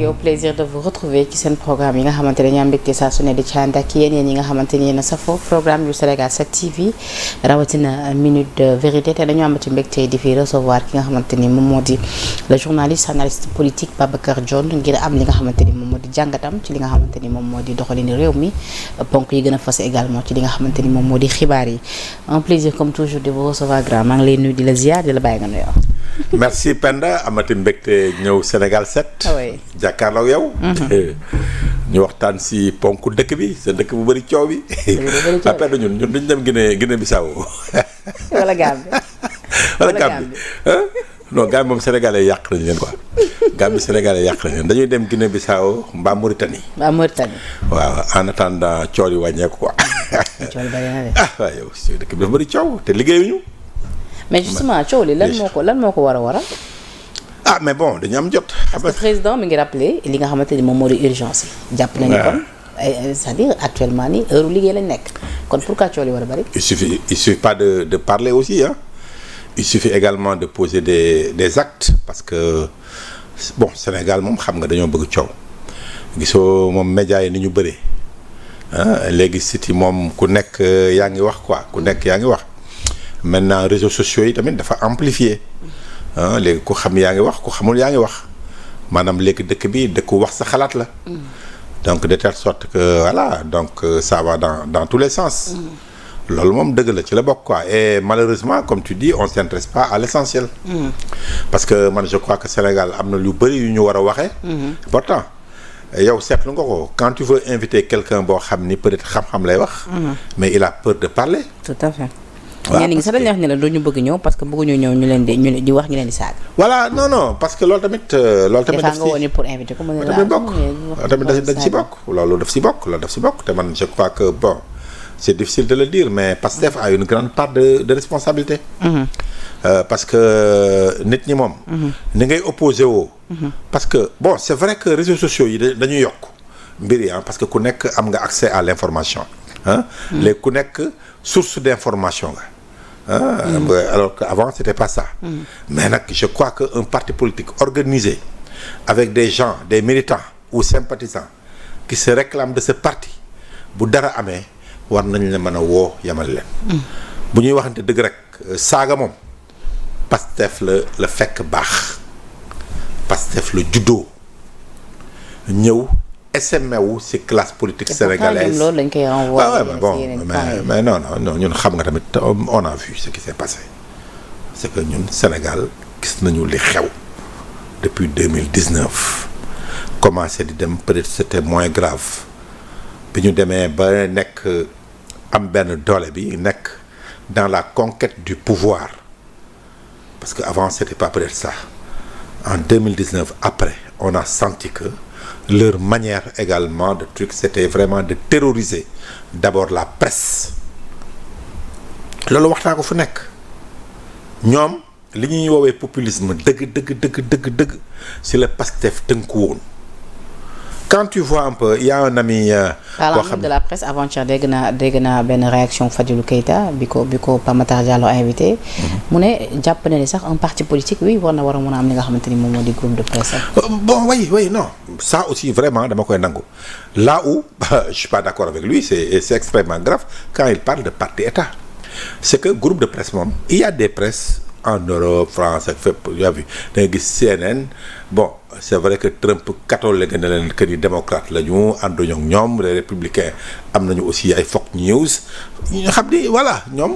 yow plaisir de vous retrouver ci seen programme yi nga xamante ne ñu am mbégte saa su ne di ci ànd ak yéen yi nga xamante ni yéen a safoo programme yu Sénégal 7 TV rawatina minute de vérité te dañu amati mbégte di fi recevoir ki nga xamante ni moom moo di le journaliste analyste politique Babacar Dione ngir am li nga xamante ni moom moo di jàngatam ci li nga xamante ni moom moo di doxalinu réew mi ponk yi gën a fas également ci li nga xamante ni moom moo di xibaar yi un plaisir comme toujours de vous recevoir grand maa ngi lay nuyu di la ziar di la bàyyi nga nuyoo. merci Penda amati mbégte ñëw Sénégal 7. oui jàkkaarloo yow. ñu waxtaan si ponk dëkk bi sa dëkk bu bëri coow bi. Penda ñun duñ dem Guinée Bissau. wala Gambie. wala Gambie non Gambie moom sénégalais yàq nañu leen quoi. Gambie sénégalais yàq nañu leen dañuy dem Guinée Bissau mbaa Mauritanie. waaw en attendant coow yi wàññeeku quoi. coow yi bari na de. waaw yow si dëkk bi dafa bëri coow te liggéeyuñu. mais justement coow li lan moo ko war a waral. mais bon dañu am jot. parce que président mi ngi rappelé li nga xamante ni moom moo di urgence yi. jàpp nañu kon c'est-à-dire actuellement ni heure liggéey lañ nekk kon pourquoi coow li war a bari. il suffit pas de parler aussi il suffit également de poser des actes parce que bon Sénégal moom xam nga dañoo bëgg coow gisoo moom médias yi ni ñu bëree léegi site yi moom ku nekk yaa ngi wax quoi ku nekk yaa ngi wax. maintenant réseaux sociaux yi tamit dafa amplifier léegi ku xam yaa ngi wax ku xamul yaa ngi wax maanaam léegi dëkk bi dëkku wax sa xalaat la donc de telle sorte que voilà donc ça va dans tous les sens loolu moom dëgg la ci la bokk quoi et malheureusement comme tu dis on s'intéresse pas à l'essentiel parce que man je crois que Sénégal am na lu bëri yu ñu war a waxee pourtant yow seetlu nga ko quand tu veux inviter quelqu'un boo xam ni peut-être xam-xam lay wax mais il a peur de parler tout à fait ñenn ñi sax dañuy wax ne la doo ñu bëgg ñëw parce que bëgguñu ñëw ñu leen di wax ñu leen di saaga. voilà non parce que loolu tamit. daf nga woon ni pour inviter ko mën na la bokk tamit dañ si bokk loolu daf si bokk te man je crois que bon c'est difficile de le dire mais Pastef a une grande part de responsabilité. Parce que nit ñi moom. ni ngay opposé woo. parce que bon c'est vrai que réseaux sociaux yi dañuy yokk mbir yi parce que ku nekk am nga accès à l'information léegi ku nekk source d'information nga. Alors qu'avant c'était pas ça. Mais nag je crois que un parti politique organisé avec des gens des militants ou sympathisants qui se réclament de ce parti bu dara amee war nañ la mën a woo yamal leen. bu ñuy waxante dëgg rek saaga moom Pastef la fekk baax Pastef la juddoo ñëw SME wu ci classe politique sénégalaise loolu lañ koy renvoyer bon mais non ñun xam nga tamit on a vu ce qui s'est passé c'est que ñun Sénégal gis nañu li xew depuis 2019 commencé di dem peut-être c'était moins grave bi ñu demee ba nekk am benn doole bi nekk dans la conquête du pouvoir parce que avant c'était pas peut-être ça en 2019 après on a senti que leur manière également de truc c'était vraiment de terroriser d'abord la presse loolu wax naa ko fu nekk ñoom li ñuy woowee populisme dëgg si la Pastef tënku woon quand tu vois un peu il y a un ami parlant même de la presse avant-hier dégg naa benn réaction Fadilou Keita bi ko Pape Matar Diallo invité mu ne jàpp na ni sax un parti politique oui war a mën a am li nga xamante ni moom moo di groupe de presse bon oui non ça aussi vraiment dama koy nangu là où je suis pas d'accord avec lui c'est extrêmement grave quand il parle de parti État c'est que groupe de presse moom il y a des presses en Europe France ak fépp yaa vu da nga gis CNN bon c'est vrai que Trump catholique na leen que ni démocrate la ñu ànduñu ak ñoom les républicains am nañu aussi ay Fox News ñu xam ni voilà ñoom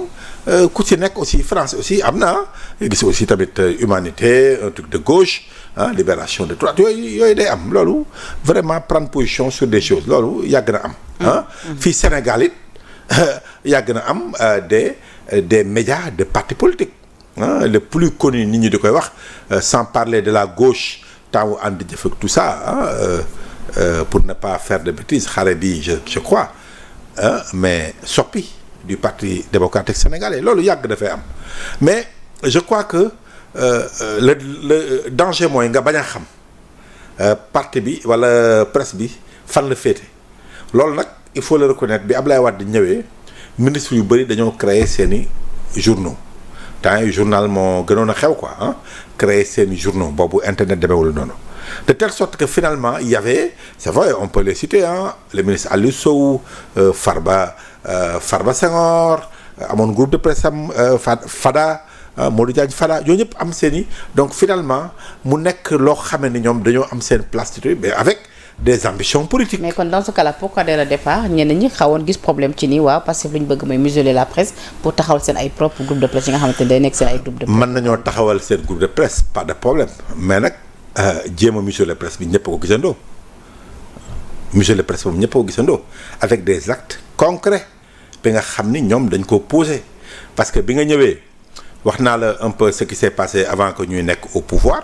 ku ci nekk aussi France aussi am na gis aussi tamit humanité un truc de gauche libération de droite yooyu day am loolu vraiment prendre position sur des choses loolu yàgg na am fii Sénégal it yàgg na am des médias de partis politiques le plus connu nit ñi di koy wax sans parler de la gauche temps ànd jëf ak tout ça pour ne pas faire de bêtises xare bi je crois mais soppi du parti démocratique sénégalais loolu yàgg dafay am mais je crois que le danger mooy nga bañ a xam parti bi wala presse bi fan la féete loolu nag il faut le reconnaître bi Ablaye Wade ñëwee ministre yu bëri dañoo créer seeni journaux temps yi journal moo gënoon a xew quoi créer seeni journaux boobu internet demeewul noonu de telle sorte que finalement il y avait, c'est vrai, on peut les citer, le ministre Aliou Sow, Farba Senghor, amoon groupe de presse am Fada Modou Diagne Fada yooyu ñëpp am seen i donc finalement mu nekk loo xamee ni ñoom dañoo am seen place mais avec des ambitions politiques. mais kon dans ce cas-là pourquoi dès le départ ñenn ñi xawoon gis problème ci nii waaw parce que lu ñu bëgg mooy museler la presse pour taxawal seen ay propre groupe de presse yi nga xamante ne day nekk seen ay groupe de presse. mën nañoo taxawal seen groupe de presse pas de problème mais nag jéem a museler presse bi ñëpp a ko gisandoo museler presse boobu ñëpp a ko gisandoo avec des actes concrets bi nga xam ni ñoom dañ ko posé parce que bi nga ñëwee wax naa la un peu ce qui s'est passé avant que ñuy nekk au pouvoir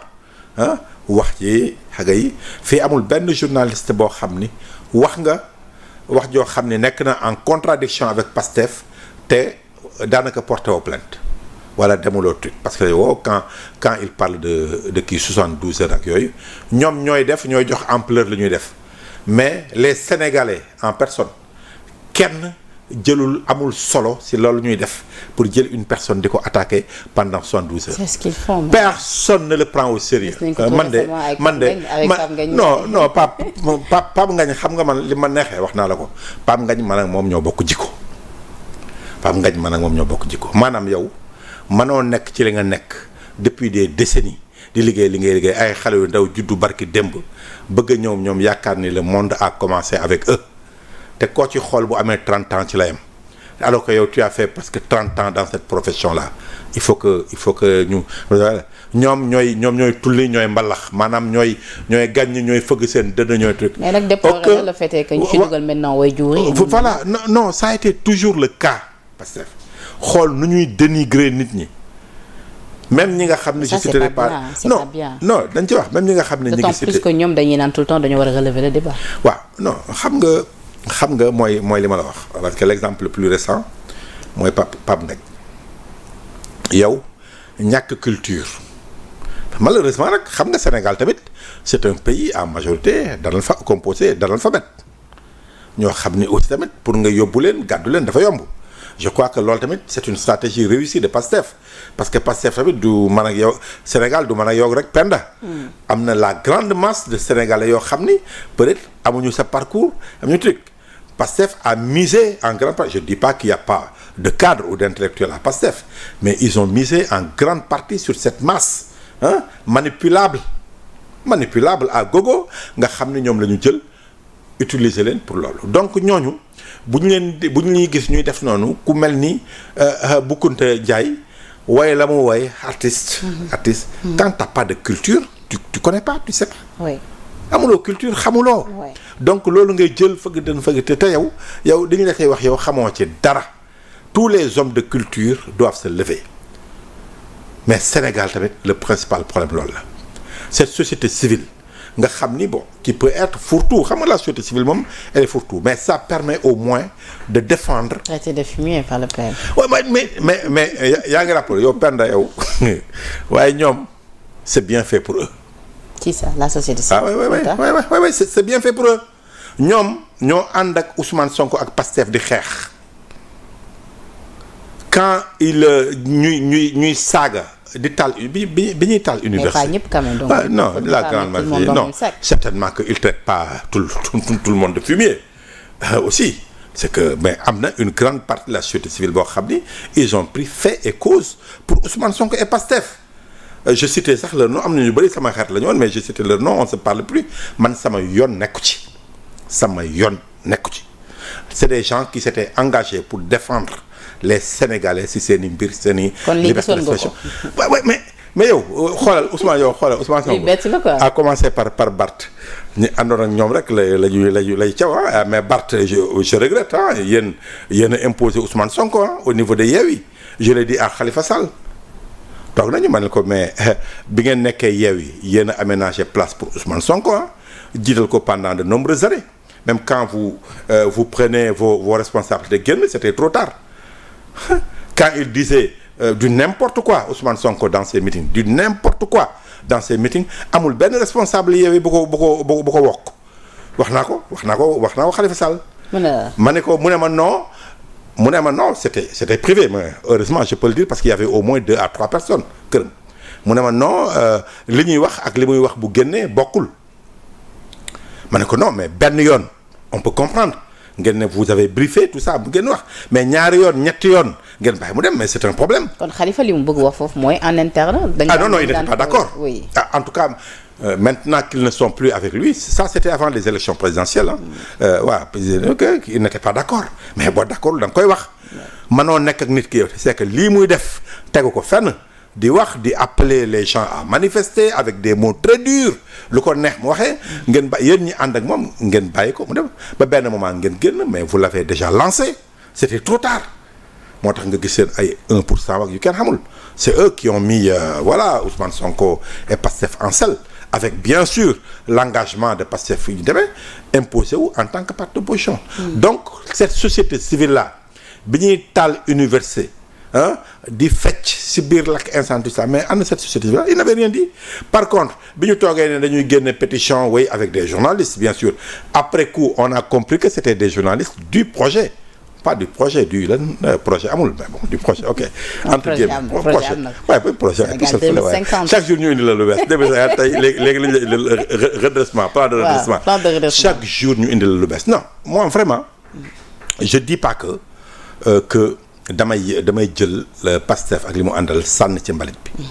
wax ci xaga yi fii amul benn journaliste boo xam ni wax joo xam ni nekk na en contradiction avec Pastef te daanaka porté au plainte wala demuloo truc parce que yow quand il parle de kii 72 heures ak yooyu ñoom ñooy jox ampleur la ñuy def mais les Sénégalais en personne kenn jëlul amul solo si loolu ñuy def pour jël une personne di ko attaquer pendant 72 heures. C'est ce qu'ils font. Personne ne le prend au sérieux. man de non Pape Ngagne xam nga man li ma neexee wax naa la ko Pape Ngagne man ak moom ñoo bokk jikko Pape Ngagne man ak moom ñoo bokk jikko maanaam yow mënoo nekk ci li nga nekk depuis des décennies di liggéey li ngay liggéey ay xale yu ndaw juddu barki démb bëgg a ñoom yaakaar ni le monde a commencé avec eux. te koo ci xool bu amee 30 ans ci la yem alors que yow tu as fait presque 30 ans dans cette profession là il faut que ñu ñoom ñooy tulli ñooy mbalax maanaam ñooy gàññ ñooy fëgg seen dënn ñooy truc. mais nag déplorer le fait que ñu ci dugal maintenant way jur yi. voilà non ça a été toujours le cas parce que xool nu ñuy dénigrer nit ñi. même ñi nga xam ne je citerai pas non dañ ci wax même ñi nga xam ne ñi ngi cité d'autant plus que ñoom dañuy naan tout le temps dañu war a relever le débat. waaw non xam nga mooy li ma la wax parce que l'exemple le plus récent mooy Pape Ngagne yow ñàkk culture malheureusement nag xam nga Sénégal tamit c'est un pays en majorité composé d'analphabètes ñoo xam ni aussi tamit pour nga yóbbu leen gàddu leen dafa yomb je crois que loolu tamit c'est une stratégie réussie de Pastef parce que Pastef tamit du mën ak yow Sénégal du mën ak yow rek penda am na la grande masse de Sénégalais yoo xam ni peut-être amuñu sa parcours amuñu truc Pastef a misé en grande partie je dis pas qu'il y a pas de cadre ou d'intellectuels à Pastef mais ils ont misé en grande partie sur cette masse manipulable à gogo nga xam ni ñoom la ñu jël utiliser leen pour loolu donc ñooñu bu ñu ñuy gis ñuy def noonu ku mel ni Boukounta Ndiaye waaye la mu wooye artiste quand t'as pas de culture tu connais pas tu sais pas oui. amuloo culture xamuloo donc loolu ngay jël fëgg te yow dañu la koy wax yow xamoo ci dara tous les hommes de culture doivent se lever mais Sénégal tamit le principal problème loolu la cette société civile nga xam ni bon qui peut être fourre-tout xam nga la société civile moom elle est fourre-tout mais ça permet au moins de défendre. traité de fumier par le père. waaw mais yaa ngi rappelé yow Penda yow waaye ñoom c'est bien fait pour eux. ci ça la société civile. oui c'est bien fait pour eux ñoom ñoo ànd ak Ousmane Sonko ak Pastef di xeex quand ñuy saaga. di taal bi ñuy taal université. mais pas ñëpp quand même donc. non la grande majorité non certainement que il traite pas tout le monde de fumier aussi c'est que mais am na une grande partie de la société civile boo xam ni ils ont pris fait et cause pour Ousmane Sonko et Pastef je citais sax leur nom am na ñu bëri sama xarit la ñu woon mais je citais leur nom on se parle plus man sama yoon nekku ci c'est des gens qui s'étaient engagés pour défendre les Sénégalais si seen i mbir seen i. kon lii gisoon nga ko waaw mais yow xoolal Ousmane Sonko a commencé par Barth ñu àndoon ak ñoom rek lay caw mais Barth je regrette yéen a imposé Ousmane Sonko au niveau de Yewwi je l'ai dit à Khalifa Sall toog nañu ma ne ko mais bi ngeen nekkee Yewwi yéen a aménagé place pour Ousmane Sonko jiital ko pendant de nombreuses années même quand vous prenez vos responsabilités génn c'était trop tard. Quand il disait du n'importe quoi Ousmane Sonko dans ses meetings du n'importe quoi dans ses meetings amul benn responsable Yewwi bu ko wokk wax naa ko Khalifa Sall. ma ne ko mu ne ma non c'était privé mais heureusement je peux le dire parce qu'il y avait au moins 2 à 3 personnes këram mu ne ma non li ñuy wax ak li muy wax bu génnee bokkul ma ne ko non mais benn yoon on peut comprendre ngeen ne vous avez briefé tout ça bu ngeen wax mais ñaari yoon ñetti yoon ngeen bàyyi mu dem mais c'est un problème. kon Khalifa li mu bëgg wax foofu mooy en interne. Non il n'était pas d'accord. Oui. En tout cas maintenant qu'ils ne sont plus avec lui ça c'était avant les élections présidentielles il n'était pas d'accord mais boo d'accord da nga koy wax. mënoo nekk ak nit ki yow c'est que lii muy def tegu ko fenn di wax di appeler les gens à manifester avec des mots très durs lu ko neex mu waxee ngeen ba yéen ñi ànd ak moom ngeen bàyyi ko mu dem ba benn moment ngeen génn mais vous l'avez déjà lancé c'était trop tard moo tax nga gis seen ay 1% ak yu kenn xamul c'est eux qui ont mis Ousmane Sonko et Pastef en selle avec bien sûr l'engagement de Pastef yu ñu demee imposé wu en tant que parti d'opposition. Donc cette société civile là bi ñuy taal université di fecc si biir lakk incendie ça mais am na cette société civile il n'avait rien dit par contre bi ñu toogee ne dañuy génne pétition oui avec des journalistes bien sûr après coup on a compris que c'était des journalistes du projet pas du projet du lan projet amul mais bon du projet ok. entre guillemets projet chaque jour ñu indi la lu bees début tey léegi lañu redressement plan de redressement chaque jour ñu indi la lu bees non moi vraiment je dis pas que damay jël Pastef ak li mu àndal sànn ci mbalit bi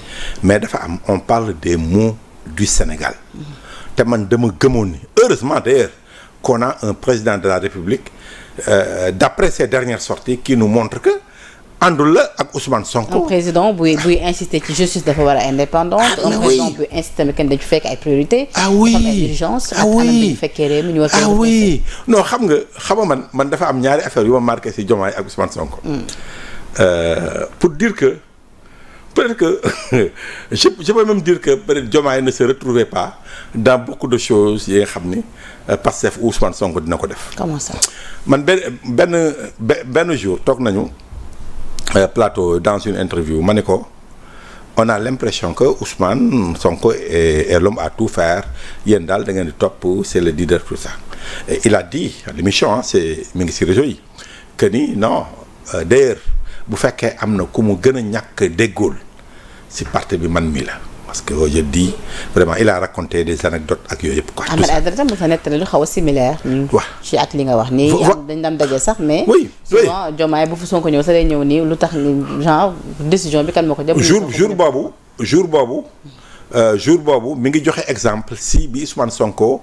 mais dafa am on parle des maux du Sénégal te man dama gëmoon ni heureusement d'ailleurs qu'on a un président de la République d'après ses dernières sorties qui nous montre que àndul la ak Ousmane Sonko. un président buy insister ci justice dafa war a indépendante. un président buy insister kenn dañu fekk ay priorité. dafa am ay urgence. ak anam bi ñu fekkee réew mi ñu war non xam nga man dafa am ñaari affaire yu ma marqué ci Diomaye ak Ousmane Sonko. pour dire que peut-être que je peux même dire que peut-être Diomaye ne se retrouvait pas dans beaucoup de choses yi nga xam ni Pastef ou Ousmane Sonko dina ko def. comment ça. man benn jour toog nañu. Plateau dans une interview ma ne ko on a l'impression que Ousmane Sonko est l'homme à tout faire yéen daal da ngeen di topp c'est le leader tout ça et il a dit à l'émission c'est mi ngi ci réseau yi que ni non d'ailleurs bu fekkee am na ku mu gën a ñàkk déggool ci parti bi man mi la parce que je dis vraiment il a raconté des anecdotes ak yooyu yëpp quoi. Ahmed Aïdara tam sa nettali lu xaw a similaire. waaw ci ak li nga wax nii. dañ daan daje sax mais. oui souvent Diomaye bu fu Sonko ñëw sax day ñëw nii lu tax genre décision bi kan moo ko jël. jour boobu mi ngi joxe exemple si bi Ousmane Sonko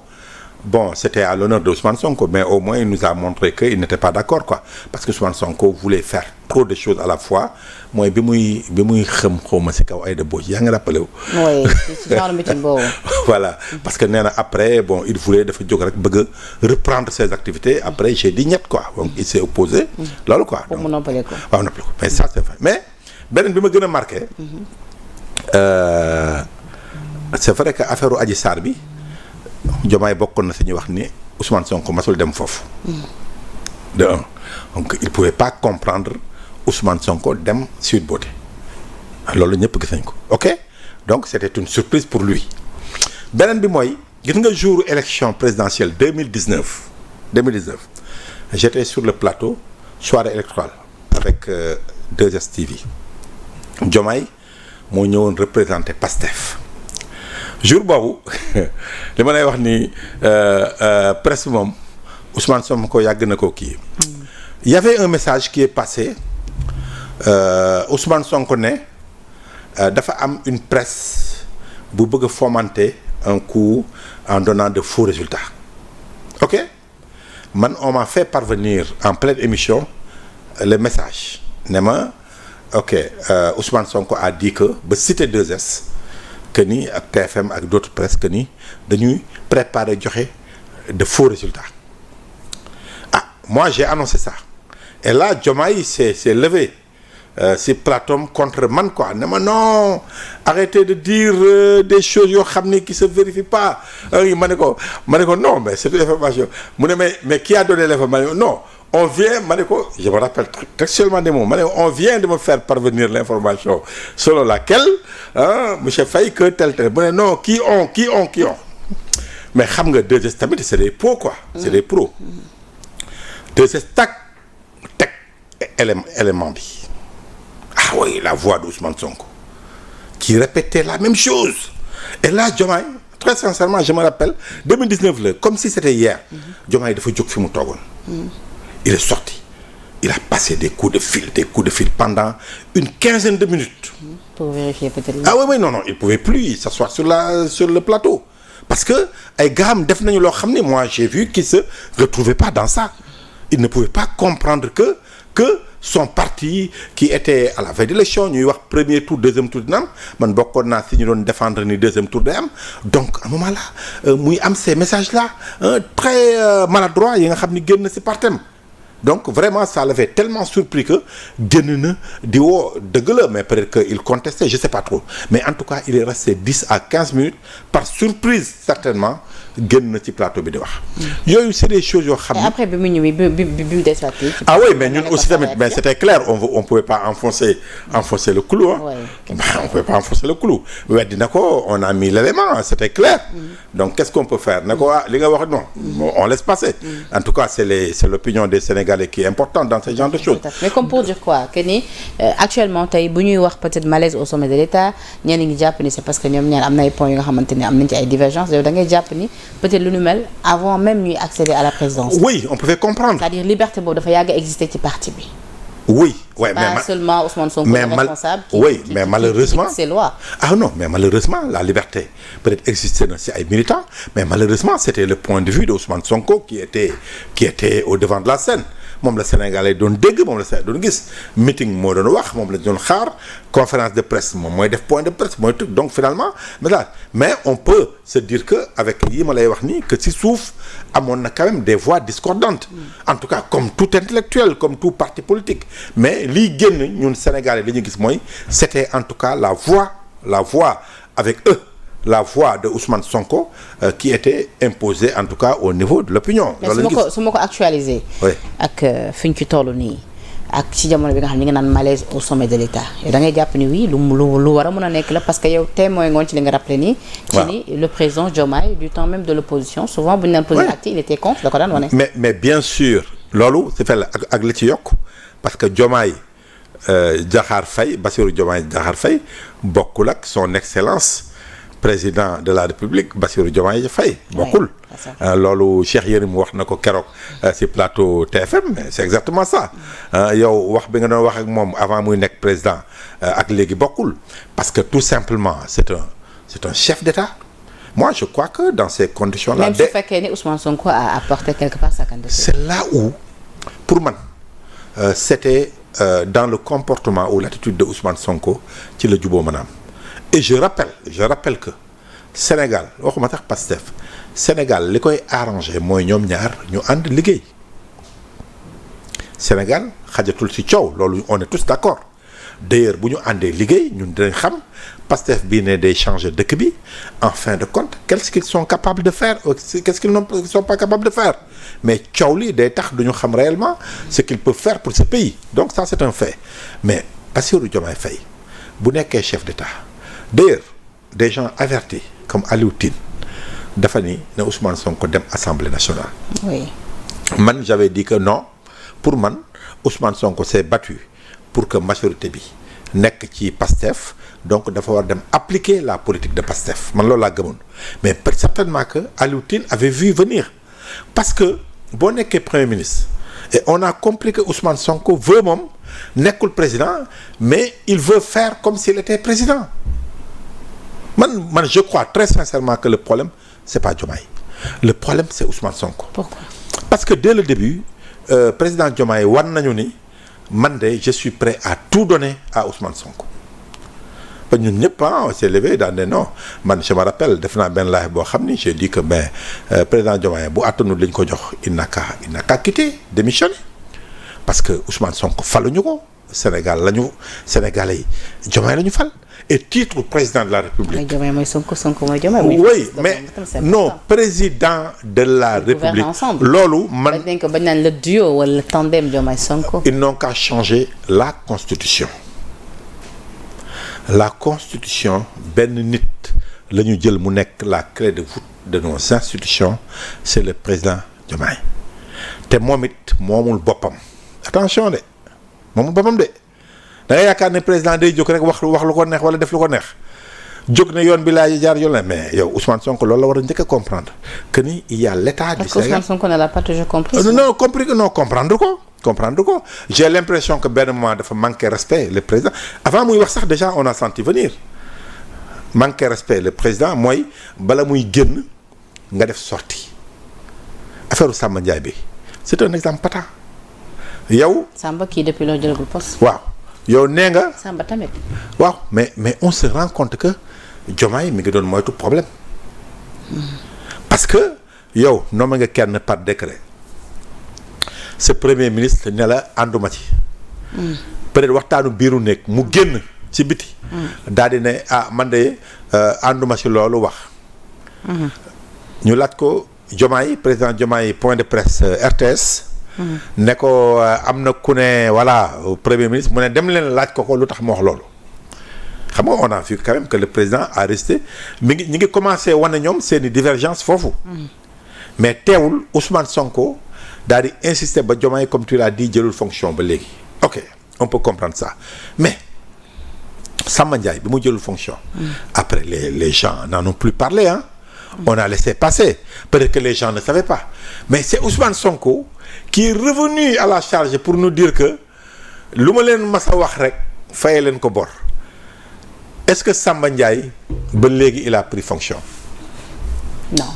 bon c'était à l'honneur de Ousmane Sonko mais au moins il nous a montré que il n'était pas d'accord quoi parce que Ousmane Sonko voulait faire trop de choses à la fois mooy bi muy xëm xawma ci kaw Aïda Mbodj yaa ngi rappelé wu. oui ci genre meeting boobu. voilà parce que nee na après bon il voulait dafa jóg rek bëgg a reprendre ses activités après j'ai dit ñett quoi donc il s'est opposé. loolu quoi pour mu noppale ko. waaw noppale ko mais ça c'est vrai mais beneen bi ma gën a marqué. c'est vrai que affaire Adji Sarr bi. Diomaye bokkoon na si ñu wax ni Ousmane Sonko masul dem foofu. de un donc il pouvait pas comprendre Ousmane Sonko dem Sweet Beauté loolu ñëpp gis nañ ko ok donc c'était une surprise pour lui beneen bi mooy gis nga jour élection présidentielle 2019 j'étais sur le plateau soirée électorale avec 2STV Diomaye moo ñëwoon représenter Pastef jour boobu li ma lay wax ni presse moom Ousmane Sonko yàgg na ko kii. Il y avait un message qui est passé Ousmane Sonko ne dafa am une presse bu bëgg a fomenter un coup en donnant de faux résultats ok man on m'a fait parvenir en pleine émission le message ne ma ok Ousmane Sonko a dit que ba cité 2S. que ni ak TFM ak d'autres presses que ni dañuy préparer joxe de faux résultats moi j'ai annoncé ça et là Diomaye s'est levé si plateau contre man quoi ne ma non arrêtez de dire des choses yoo xam ni qui se vérifient pas ma ne ko non mais c'est une information mu ne mais qui a donné l'information non on vient ma ne ko je me rappelle textuellement des mots ma ne ko on vient de me faire parvenir l'information selon laquelle monsieur Faye que tel mu ne non qui ont mais xam nga 2S tamit c'est des pros quoi c'est des pros 2S teg élément bi ah oui la voix d'Ousmane Sonko qui répétait la même chose. Et là Diomaye très sincèrement je me rappelle 2019 la comme si c'était hier. Diomaye dafa jóg fi mu toogoon. Il est sorti. Il a passé des coups de fil pendant une quinzaine de minutes. Pour vérifier peut-être. Ah oui non il pouvait plus s'asseoir sur le plateau parce que ay gaam def nañu loo xam ne moi j'ai vu qu'il se retrouvait pas dans ça. Il ne pouvait pas comprendre que son parti qui était à la veille de l'élection ñuy wax premier tour deuxième tour dina am man bokkoon naa si ñu doon défendre ni deuxième tour day am donc à un moment là muy am ces messages là très maladroits yi nga xam ni génn si partem donc vraiment ça l'avait tellement surpris que génn na di woo dëgg la mais peut-être que il contestait je sais pas trop mais en tout cas il est resté 10 à 15 minutes par surprise certainement génn na ci plateau bi di wax. yooyu c'est des choses yoo xam ne. après bi mu ñëwee bi mu desaatee. ah oui mais ñun aussi tamit mais c'était clair on pouvait pas enfoncer le clou hein. Ouais. On pouvait pas enfoncer le clou. weddi na ko on a mis l'élément c'était clair. Donc qu'est-ce qu'on peut faire ne ko li nga wax non on laisse passer. En tout cas c'est l'opinion des Sénégalais qui est importante dans ce genre de choses. Mais comme pour dire quoi que ni actuellement tey bu ñuy wax peut-être malaise au sommet de l'État ñenn ñi jàpp ni c'est parce que ñoom ñaar am na ay points yu nga xamante ne am nañ ci ay divergences yow da ngay jàpp ni. Peut-être lu nu mel avant même ñuy accéder à la présidence. Oui, on pouvait comprendre. C'est-à-dire liberté boobu dafa yàgg a exister ci parti bi. Oui, ouais, pas seulement Ousmane Sonko mais responsable. Mais malheureusement. Ces lois. Ah non, mais malheureusement la liberté peut-être existait na ci ay militants mais malheureusement c'était le point de vue de Ousmane Sonko qui était au devant de la scène. moom la Sénégalais doon dégg moom la Sénégalais doon gis meeting moo doon wax moom la doon xaar conférence de presse moom mooy def point de presse mooy tout donc finalement mais on peut se dire que avec yi ma lay wax nii que ci suuf amoon na quand même des voix discordantes en tout cas comme tout intellectuel comme tout parti politique mais liy génn ñun Sénégalais li ñu gis mooy c'était en tout cas la voix avec eux la voix de Ousmane Sonko qui était imposée en tout cas au niveau de l'opinion. mais su ma ko actualiser. ak fi ñu ci toll nii ak ci jamono bi nga xam ne nga naan malaise au sommet de l'État yow da ngay jàpp ni oui lu war a mën a nekk la parce que yow témoin ngoon ci li nga rappelé nii. ci ni le président Diomaye du temps même de l'opposition souvent bu ñu naan posé acte il était contre da ko daan wane. mais bien sûr loolu c'est fait ak li ci yokk parce que Diomaye Diakhar Faye Bassirou Diomaye Diakhar Faye bokkul ak son excellence. Président de la République Bassirou Diomaye Faye bokkul loolu Cheikh Yérim wax na ko keroog ci plateau TFM c'est exactement ça yow wax bi nga doon wax ak moom avant muy nekk président ak léegi bokkul parce que tout simplement c'est un chef d'État moi je crois que dans ces conditions là même su fekkee ni Ousmane Sonko a apporté quelque part sa candidature c'est là où pour man c'était dans le comportement ou l'attitude de Ousmane Sonko ci la juboo maanaam et je rappelle que Sénégal waxuma tax Pastef Sénégal li koy arrangé mooy ñoom ñaar ñu ànd liggéey Sénégal xajatul ci coow loolu on est tous d'accord d'ailleurs bu ñu àndee liggéey ñun dinañ xam Pastef bii ne day changer dëkk bi en fin de compte qu'est-ce qu'ils sont capables de faire qu'est-ce qu'ils ne sont pas capables de faire mais coow li day tax duñu xam réellement ce qu'ils peuvent faire pour ce pays donc ça c'est un fait mais Bassirou Diomaye Faye bu nekkee chef d'État d'ailleurs des gens avertis comme Aliou Tine dafa ni ne Ousmane Sonko dem Assemblée nationale. Oui. Man j'avais dit que non pour man Ousmane Sonko s'est battu pour que majorité bi nekk ci Pastef donc dafa war dem appliquer la politique de Pastef man loolu laa gëmoon mais certainement que Aliou Tine avait vu venir parce que boo nekkee Premier ministre et on a compris que Ousmane Sonko veut moom nekkul président mais il veut faire comme s'il était président. Man je crois très sincèrement que le problème c'est pas Diomaye le problème c'est Ousmane Sonko. Pourquoi? Parce que dès le début président Diomaye wan nañu ni man de je suis prêt à tout donner à Ousmane Sonko ba ñun ñëpp on s'est levé dans des non man je me rappelle def naa benn live boo xam ni j'ai dit que mais président Diomaye bu attanu li ñu ko jox il n'a qu'à quitter démissionner parce que Ousmane Sonko faluñu ko Sénégalais yi Diomaye la ñu fal. Et titre président de la République. Diomaye mooy Sonko mooy Diomaye. Oui mais non président de la République. loolu man bañ nañ ko bañ naan le duo wala le tandem Diomaye Sonko. Ils n'ont qu'à changer la constitution benn nit la ñu jël mu nekk la clé de voûte de nos institutions c'est le président Diomaye te moom it moomul boppam attention de moomul boppam de. da nga yaakaar ne président day jóg rek wax lu ko neex wala def lu ko neex jóg na yoon bi laa jaar yoon la mais yow Ousmane Sonko loolu la war a njëkk a comprendre que ni il y a l'état du Sénégal. Parce que Ousmane Sonko ne l'a pas toujours compris. non comprendre ko j'ai l'impression que benn moment dafa manquer respect le président avant muy wax sax déjà on a senti venir manquer respect le président mooy bala muy génn nga def sortie affaire Samba Ndiaye bi c'est un exemple patent yow. Samba kii depuis loo jëlagul poste. waaw yow nee nga. Samba tamit. waaw mais on se rend compte que Diomaye mi ngi doon moytu problème parce que yow nommé nga kenn par décret ce premier ministre ne la ànduma ci. peut-être waxtaanu biiru nekk mu génn ci biti. daal di ne man de ànduma ci loolu wax. ñu laaj ko Diomaye président Diomaye point de presse RTS. ne ko am na ku ne voilà premier ministre mu ne dem leen laaj ko lu tax mu wax loolu. xam nga on a vu quand même que le président a resté ñi ngi commencé wane ñoom seeni divergence foofu. mais teewul Ousmane Sonko daal di insister ba Diomaye comme tu l'as dit jëlul fonction ba léegi. ok on peut comprendre ça mais Samba Ndiaye bi mu jëlul fonction. après les gens n'en ont plus parlé hein. on a laissé passer peut-être que les gens ne savaient pas mais c'est Ousmane Sonko qui est revenu à la charge pour nous dire que lu ma leen mas a wax rek faye leen ko bor. Est-ce que Samba Ndiaye ba léegi il a pris fonction. non.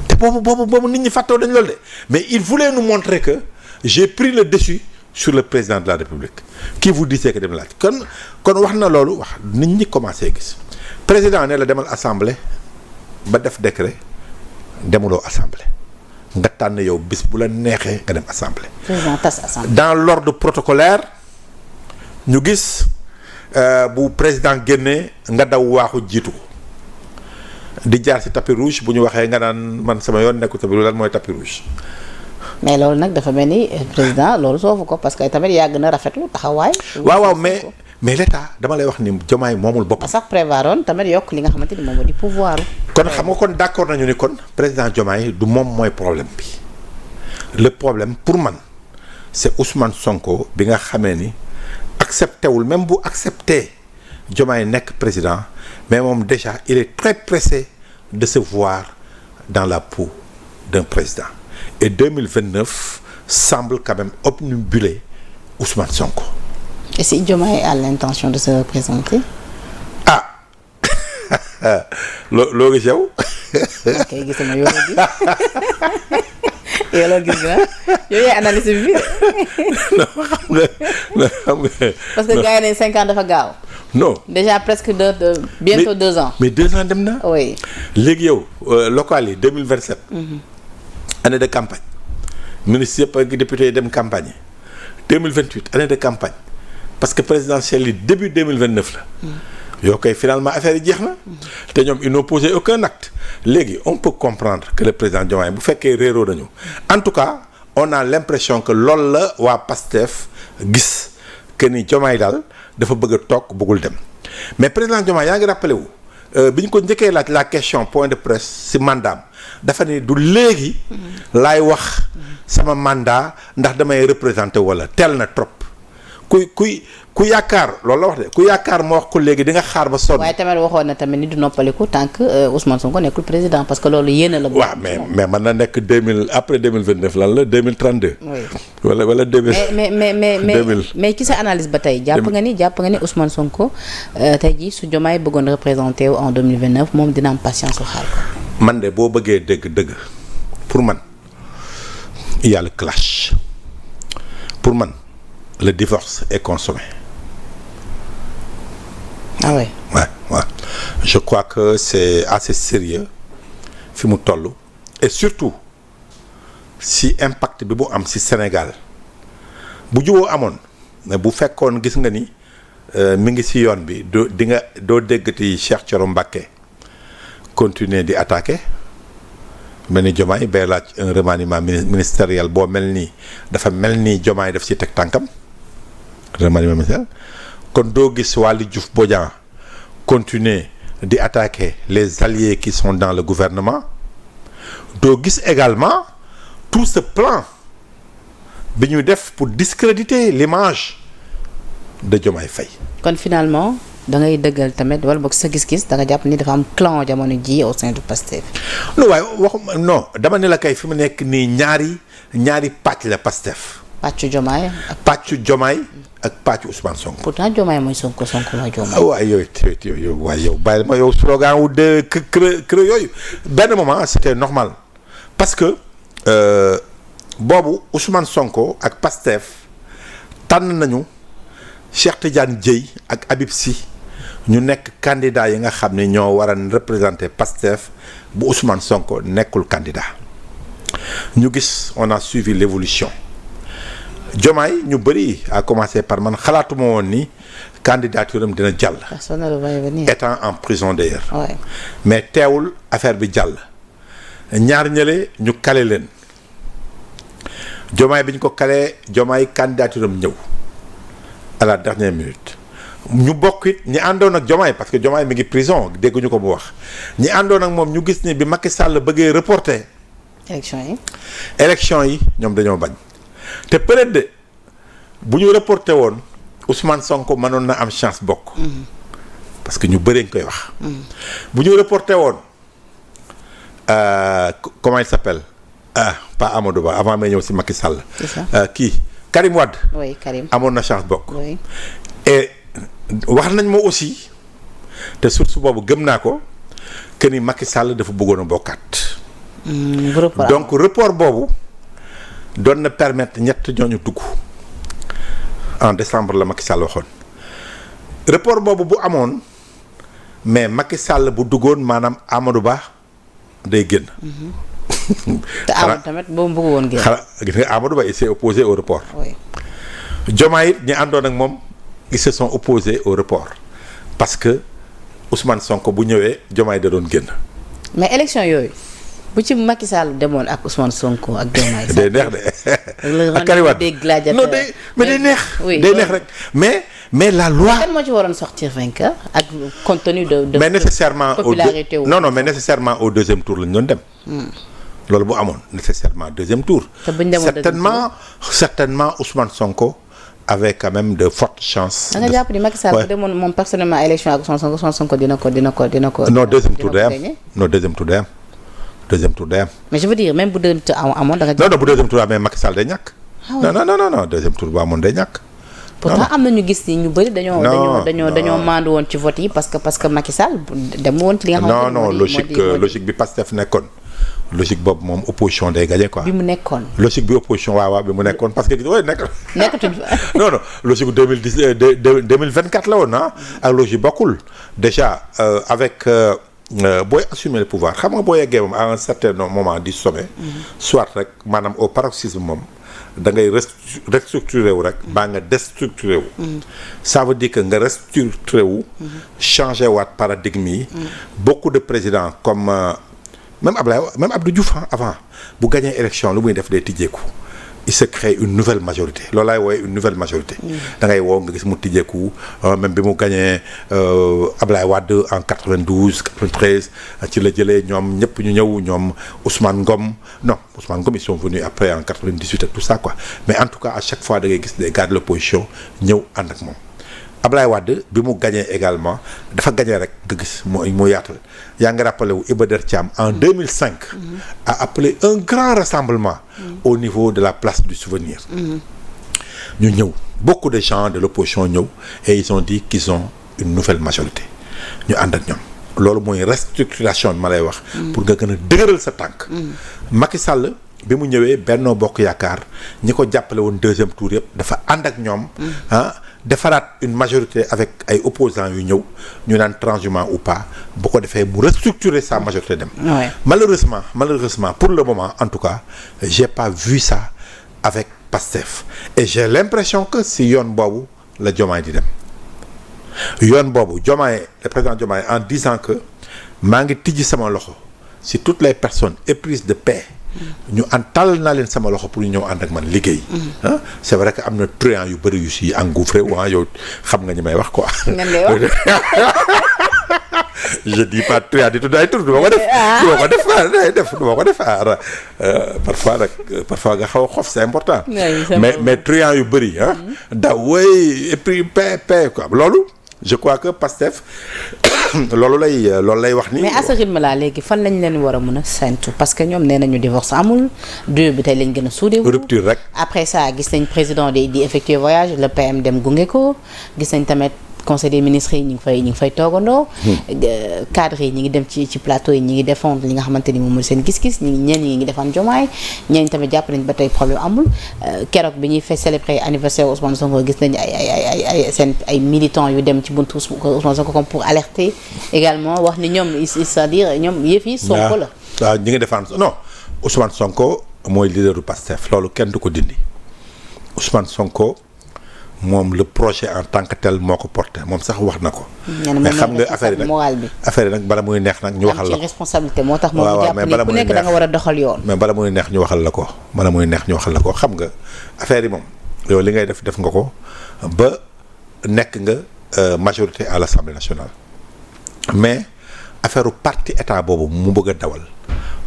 te boobu nit ñi fàttoo dañ loolu de mais il voulait nous montrer que j'ai pris le dessus sur le président de la République qui vous disait que dem laaj kon wax na loolu wax nit ñi commencé gis président ne la demal assemblée ba def décret demuloo assemblée nga tànn yow bis bu la neexee nga dem assemblée. président tas assemblée. dans l'ordre protocolaire ñu gis. bu président génnee nga daw waaxu jiitu di jaar ci tapis rouge bu ñu waxee nga naan man sama yoon nekku tapis rouge lan mooy tapis rouge. mais loolu nag dafa mel ni président loolu soofu ko parce que tamit yàgg na rafetlu taxawaay. waaw mais l'état dama lay wax ni Diomaye moomul boppam. sax prévoiroon tamit yokk li nga xamante ni moom moo di pouvoir. kon xam nga kon d'accord nañu ni kon président Diomaye du moom mooy problème bi le problème pour man c'est Ousmane Sonko bi nga xamee ni. accepté wul même bu accepté Diomaye nekk président mais moom déjà il est très pressé de se voir dans la peau d'un président et 2029 semble quand même obnubiler Ousmane Sonko. Et si Diomaye a l'intention de se représenter? loo gis yow. ok gisuma yow la gis yow la gis nga yow yaay analyse bi. xam nga. parce que gars yi nañ 5 ans dafa gaaw. non déjà presque bientôt 2 ans. mais 2 ans dem na. oui. léegi yow local yi 2027. année de campagne. ministre yëpp ak député yi dem campagne 2028 année de campagne parce que présidentielle yi début 2029 la. yoo koy finalement affaire yi jeex na. te ñoom ils n'ont posé aucun acte. léegi on peut comprendre que le président Diomaye bu fekkee réeroo nañu en tout cas on a l'impression que loolu la waa PASTEF gis que ni Diomaye daal dafa bëgg a toog bëggul dem mais président Diomaye yaa ngi rappelé wu bi ñu ko njëkkee laaj la question point de presse ci mandaam dafa ne du léegi laay wax sama mandat ndax damay représenter wala teel na trop ku yaakaar loolu la wax de ku yaakaar ma wax ko léegi di nga xaar ba sonn. waaye tamit waxoon na tamit ni du noppaliku tant que Ousmane Sonko nekkul président parce que loolu yéene la. waaw mais mën na nekk après 2029 lan la 2032. oui wala 2000. mais ci sa analyse ba tey jàpp nga ni Ousmane Sonko tey jii su Diomaye bëggoon représenté wu en 2029 moom dina am patience su xaar ko. man de boo bëggee dëgg pour man il y a le clash pour man le divorce est consommé. ah oui. ouais. Je crois que c'est assez sérieux fi mu toll et surtout si impact bi bu am ci Sénégal bu juboo amoon bu fekkoon gis nga ni mi ngi ci yoon bi doo déggati Cheikh Thioro Mbacké continuer di attaquer mel ni Diomaye bay laaj un remaniement ministériel boo mel nii dafa mel ni Diomaye daf ci teg tànkam remaniement ministériel kon doo gis Waly Diouf Bodian continuer di attaquer les alliés qui sont dans le gouvernement doo gis également tout ce plan bi ñu def pour discréditer l'image de Diomaye Faye. kon finalement da ngay dëggal tamit wala boog sa gis-gis da nga jàpp ni dafa am clan jamono ji au sein du Pastef. non waaye waxuma non dama ne la kay fi mu nekk nii ñaari pàcc la Pastef. pàccu Diomaye. pàccu Diomaye ak pàccu Ousmane Sonko. pourtant Diomaye mooy Sonko mooy Diomaye. waaye yow bàyyi ma yow slogan wu de creux yooyu benn moment c'était normal parce que boobu Ousmane Sonko ak Pastef tànn nañu Cheikh Tidiane Dièye ak Habib Sy ñu nekk candidat yi nga xam ne ñoo war a représenter Pastef bu Ousmane Sonko nekkul candidat ñu gis on a suivi l'évolution Diomaye ñu bëri à commencer par man xalaatuma woon ni candidature am dina jàll. personne ne le voyait venir. étant en prison d'ailleurs. Ouais. mais teewul affaire bi jàll ñaar ñële ñu kale leen Diomaye bi ñu ko kalee Diomaye candidature am ñëw à la dernière minute ñu bokk it ñi àndoon ak Diomaye parce que Diomaye mi ngi prison dégguñu ko mu wax ñi àndoon ak moom ñu gis ni bi Macky Sall bëggee reporter. élection yi ñoom dañoo bañ te peut-être de bu ñu reporté woon Ousmane Sonko mënoon na am chance bokk. parce que ñu bëree ñu koy wax. bu ñu reporté woon comment il s'appelle pas Amadou Ba avant may ñëw si Macky Sall. c'est ça kii Karim Wade. oui Karim amoon na chance bokk. oui. et wax nañ ma aussi te source boobu gëm naa ko que ni Macky Sall dafa bëggoon a bokkaat. donc report boobu doon na permettre ñett ñooñu dugg en décembre la Macky Sall waxoon report boobu bu amoon mais Macky Sall bu duggoon maanaam Amadou Ba day génn. te Amadou tamit boobu bëgg woon génn. gis nga Amadou Ba il s'est opposé au report. oui. Diomaye it ñi àndoon ak moom ils se sont opposés au report parce que Ousmane Sonko bu ñëwee Diomaye da doon génn. mais élection yooyu. bu ci Macky Sall demoon ak Ousmane Sonko ak Diomaye. day neex de ak Karim Wade non day mais day neex. oui day neex rek mais la loi. kan moo ci waroon sortir vainqueur ak compte tenu de mais nécessairement popularité non mais nécessairement au deuxième tour lañ doon dem. loolu bu amoon nécessairement deuxième tour. te buñ demoon certainement Ousmane Sonko avait quand même de fortes chances. da nga jàpp ni Macky Sall bu demoon moom personnellement élection ak Ousmane Sonko dina ko. non deuxième tour day am non deuxième tour day am. deuxième tour day am. mais je veux dire même bu deuxième tour amoon da nga. non bu deuxième tour amee Macky Sall day ñàkk. non deuxième tour bu amoon day ñàkk. pourtant am na ñu gis ni ñu bëri dañoo maandu woon ci vote yi parce que Macky Sall dem woon ci li nga xamante non logique bi Pastef nekkoon logique boobu moom opposition day gagné quoi. bi mu nekkoon. logique bi opposition waaw bi mu nekkoon parce que nekkatuñ non logique 2024 la woon ak logique bokkul déjà avec. booy assumer le pouvoir xam nga boo yeggee moom à un certain moment du sommet. soit rek maanaam au paroxysme moom da ngay restructuré wu rek. baa nga déstructuré wu. ça veut dire que nga restructuré wu. changé waat paradigme yi. beaucoup de présidents comme même Abdou Diouf avant bu gagné élection lu muy def day tijjeeku. il se crée une nouvelle majorité loolu laay wooye une nouvelle majorité. da ngay woo nga gis mu tijjeeku même bi mu gagné Ablaye Wade en 92 93 ci la jëlee ñoom ñëpp ñu ñëw ñoom Ousmane Ngom ils sont venus après en 98 ak tout ça quoi mais en tout cas à chaque fois da ngay gis des gars de l'opposition ñëw ànd ak moom. Ablaye Wade bi mu gagné également dafa gagné rek nga gis moo yaatal yaa ngi rappelé wu Iba Der Thiam en 2005 a appelé un grand rassemblement au niveau de la place du souvenir ñu ñëw beaucoup de gens de l'opposition ñëw et ils ont dit qu'ils ont une nouvelle majorité ñu ànd ak ñoom loolu mooy restructuration bi ma lay wax pour nga gën a dëgëral sa tànk Macky Sall bi mu ñëwee Benno Bokk Yaakaar ñi ko jàppale woon deuxième tour yëpp dafa ànd ak ñoom defaraat une majorité avec ay opposants yu ñëw ñu naan transhumant ou pas bu ko defee mu restructurer sa majorité dem. malheureusement pour le moment en tout cas j'ai pas vu ça avec Pastef et j'ai l'impression que si yoon boobu la Diomaye di dem yoon boobu Diomaye le président Diomaye en disant que maa ngi tijji sama loxo si toutes les personnes éprises de paix. ñu tàll naa leen sama loxo pour ñu ñëw ànd ak man liggéey. c'est vrai que am na truand yu bëri yu si engouffré yow xam nga ñi may wax quoi. je dis pas truand di tudd ay tur du ma ko def parfois nga xaw a xof c'est important. mais truand yu bëri daw et puis paix quoi loolu je crois que Pastef loolu lay wax ni. mais à ce rythme là léegi fan lañ leen war a mën a séntu parce que ñoom nee nañu divorce amul duo bi tey lañ gën a soudé wu. rupture rek. après ça gis nañ président di effectuer voyage le PM dem gunge ko gis nañ tamit conseil des ministres yi ñu ngi fay toogandoo. cadre yi ñi ngi dem ci plateau yi ñi ngi défendre li nga xamante ni moom mooy seen gis-gis ñeen ñi ngi defaan Diomaye ñeen tamit jàpp nañ ba tey problème amul keroog bi ñuy fait célébrer anniversaire Ousmane Sonko gis nañ ay militants yu dem ci buntu Ousmane Sonko comme pour alerter également wax ni ñoom c'est-à-dire ñoom yëf yi Sonko la. waaw ñi ngi défendre non Ousmane Sonko mooy leader du Pastef loolu kenn du ko dindi Ousmane Sonko. moom le projet en tant que tel moo ko porté moom sax wax na ko. mais xam nga affaire yi nag bala muy neex nag ñu waxal la ko. responsabilité moo tax moom mu jàpp ni ku nekk da nga war a doxal yoon. mais bala muy neex ñu waxal la ko xam nga affaire yi moom yow li ngay def nga ko ba nekk nga majorité à l'Assemblée nationale mais affaire u parti état boobu mu bëgg a dawal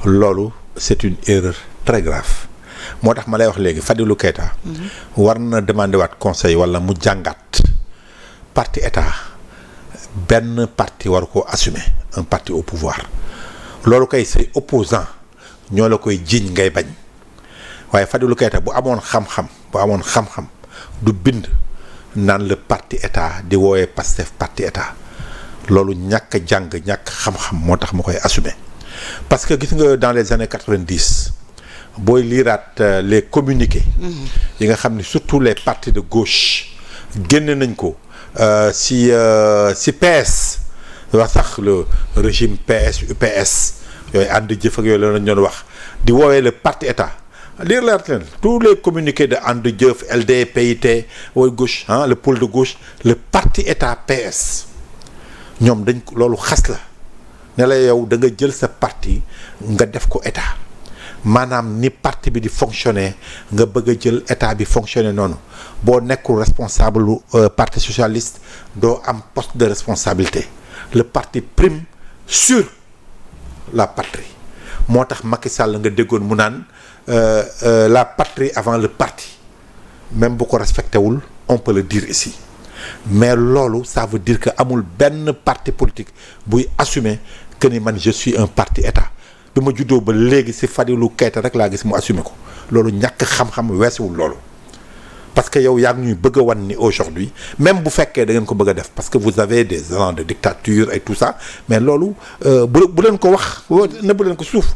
loolu c'est une erreur très grave. moo tax ma lay wax léegi Fadilou Keita war na demander waat conseil wala mu jàngat parti état benn parti war ko assumer un parti au pouvoir loolu kay say opposant ñoo la koy jiiñ ngay bañ waaye Fadilou Keita bu amoon xam-xam du bind naan le parti état di woowee Pastef parti état loolu ñàkk jàng ñàkk xam-xam moo tax mu koy assumer parce que gis nga dans les années 90 booy liiraat les communiqués yi nga xam ne surtout les partis de gauche génn nañ ko si PS wax sax le régime PS UPS yooyu ànd jëf ak yooyu la lañ doon wax di woowee le parti état liir laat leen tous les communiqués de ànd jëf LD PIT wooy gauche le pôle de gauche le parti état PS ñoom dañ loolu xas la ne la yow da nga jël sa parti nga def ko état maanaam ni parti bi di fonctionner nga bëgg a jël état bi fonctionner noonu boo nekkul responsable lu parti socialiste doo am poste de responsabilité le parti prime sur la patrie moo tax Macky Sall nga déggoon mu naan la patrie avant le parti même bu ko respecté wul on peut le dire ici mais loolu ça veut dire que amul benn parti politique buy assumer que ni man je suis un parti état bi ma juddoo ba léegi si Fadilou Keita rek laa gis mu assumer ko loolu ñàkk xam-xam weesuwul loolu parce que yow yaa ngi ñuy bëgg a wan ni aujourd'hui même bu fekkee da ngeen ko bëgg a def parce que vous avez des élans de dictature et tout ça mais loolu bu leen ko wax ne bu leen ko suuf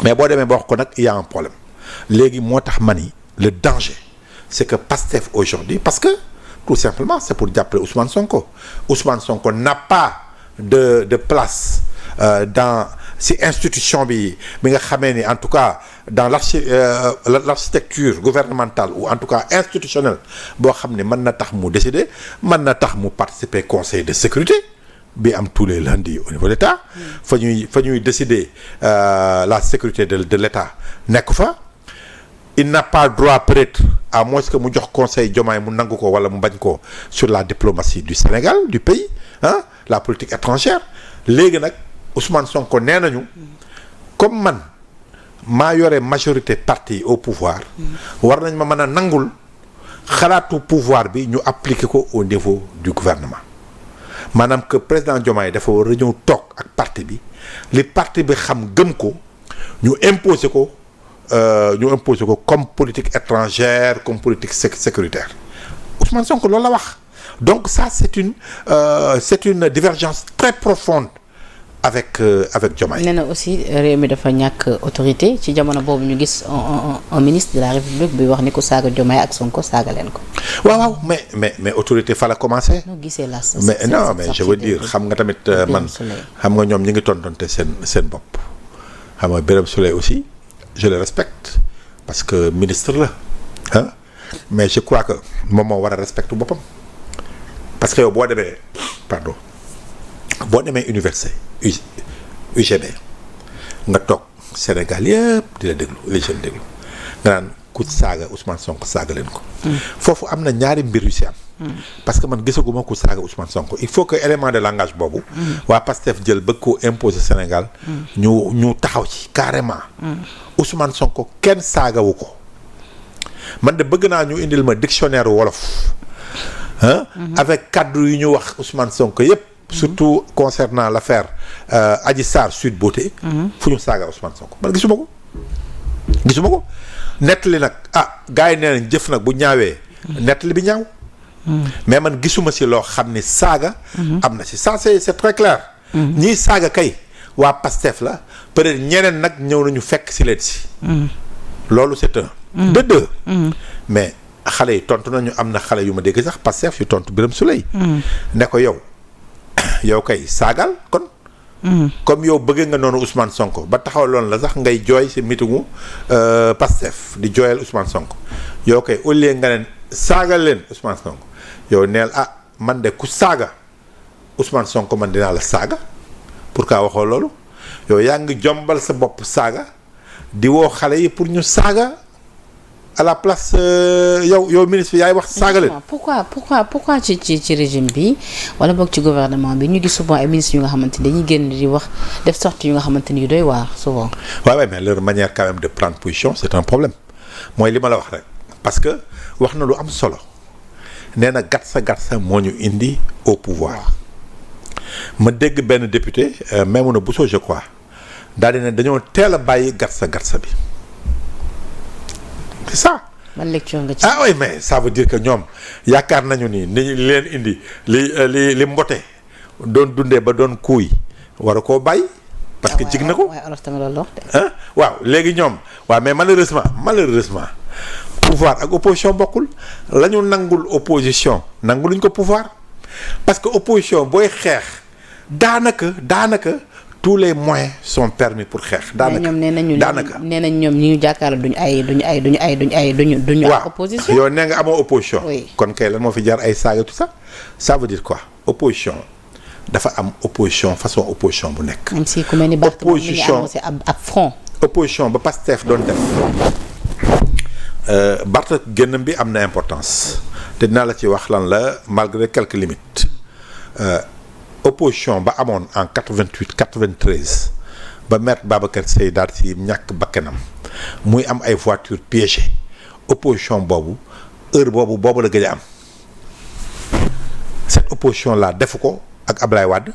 mais boo demee ba wax ko nag il y a un problème léegi moo tax ma ni le danger c'est que Pastef aujourd'hui parce que tout simplement c'est pour jàppale Ousmane Sonko n'a pas de place dans si institution bi nga xamee ni en tout cas dans l'architecture gouvernementale ou en tout cas institutionnelle boo xam ne mën na tax mu décider mën na tax mu participer conseil de sécurité bi am tous les lundis au niveau de l'État fa ñuy décider la sécurité de l'État nekk fa il n'a pas droit peut-être à moins que mu jox conseil Diomaye mu nangu ko wala mu bañ ko sur la diplomatie du Sénégal du pays la politique étrangère léegi nag Ousmane Sonko nee nañu comme man maa yore majorité parti au pouvoir war nañ ma mën a nangul xalaatu pouvoir bi ñu appliquer ko au niveau du gouvernement maanaam que président Diomaye dafa war a ñëw toog ak parti bi li parti bi xam gëm ko ñu imposer ko comme politique étrangère comme politique sécuritaire Ousmane Sonko loolu la wax donc ça c'est une divergence très profonde avec Diomaye. nee na aussi réew mi dafa ñàkk autorité ci jamono boobu ñu gis un ministre de la République bi wax ni ko saaga Diomaye ak Sonko saaga leen ko. waaw mais autorité fa la commencé. noo gisee la mais je veux dire xam nga tamit man xam nga ñoom ñi ngi tontonte seen bopp xam nga Birame Souleye aussi je le respecte parce que ministre la mais je crois que moom moo war a respecter boppam parce que yow boo demee université UGB nga toog Sénégal yëpp di la déglu les jeunes déglu nga naan ku saaga Ousmane Sonko saaga leen ko foofu am na ñaari mbir yu si am parce que man gisaguma ku saaga Ousmane Sonko il faut que élément de langage boobu waa Pastef jël bëgg koo imposer Sénégal ñu taxaw ci carrément Ousmane Sonko kenn saagawu ko man de bëgg naa ñu indil ma dictionnaire wolof avec cadre yu ñu wax Ousmane Sonko yépp surtout concernant l'affaire Adji Sarr Sweet Beauté fu ñu saaga Ousmane Sonko man gisuma ko nettali nag gars yi nee nañ jëf nag bu ñaawee nettali bi ñaaw mais man gisuma si loo xam ni saaga am na si ça c'est très clair ñii saaga kay waa Pastef la peut-être ñeneen nag ñëw nañu fekk si leen si loolu c'est un de deux mais xale yi tontu nañu am na xale yu ma dégg sax Pastef yu tontu Birame Souleye ne ko yow kay saagal kon comme yow bëgg nga noonu Ousmane Sonko ba taxawaloon la sax ngay jooy si meetingu Pastef di jooyal Ousmane Sonko yow kay au lieu nga leen saagal leen Ousmane Sonko yow neel man de ku saaga Ousmane Sonko man dinaa la saaga pourquoi waxoo loolu yow yaa ngi jombal sa bopp saaga di woo xale yi pour ñu saaga à la place yow ministre bi yaay wax saaga leen. pourquoi ci régime bi wala boog ci gouvernement bi ñu gis souvent ay ministres yu nga xamante ni dañuy génn di wax def sortie yu nga xamante ni yu doy waar souvent. waaw mais leur manière quand même de prendre position c'est un problème mooy li ma la wax rek parce que wax na lu am solo nee na gatsa moo ñu indi au pouvoir ma dégg benn député Maimouna Bousso je crois daal di ne dañoo teel a bàyyi gatsa bi. c'est ça. ban lecture nga ci. Oui mais ça veut dire que ñoom yaakaar nañu ni leen indi li mbote doon dundee ba doon kuuy war a koo bàyyi. parce que jig na ko waaw léegi ñoom waaw mais malheureusement pouvoir ak opposition bokkul la ñu nangul opposition nanguluñ ko pouvoir parce que opposition booy xeex daanaka. tous les moyens sont permis pour xeex. daanaka nee nañ ñoom ñi ñu jàkkaarloo duñu waaw opposition. yow nee nga amoo opposition. oui kon kay lan moo fi jar ay saaga tout ça ça veut dire quoi opposition dafa am opposition façon opposition bu nekk. même si ku mel ni opposition ab front. opposition ba Pastef doon def Barth génnam bi am na importance te dinaa la ci wax lan la malgré quelques limites. Opposition ba amoon en 88 93 ba maître Babacar Seye daal ci ñàkk bakkanam muy am ay voitures piégées opposition boobu heure boobu la gëj a am cette opposition là defu ko ak Ablaye Wade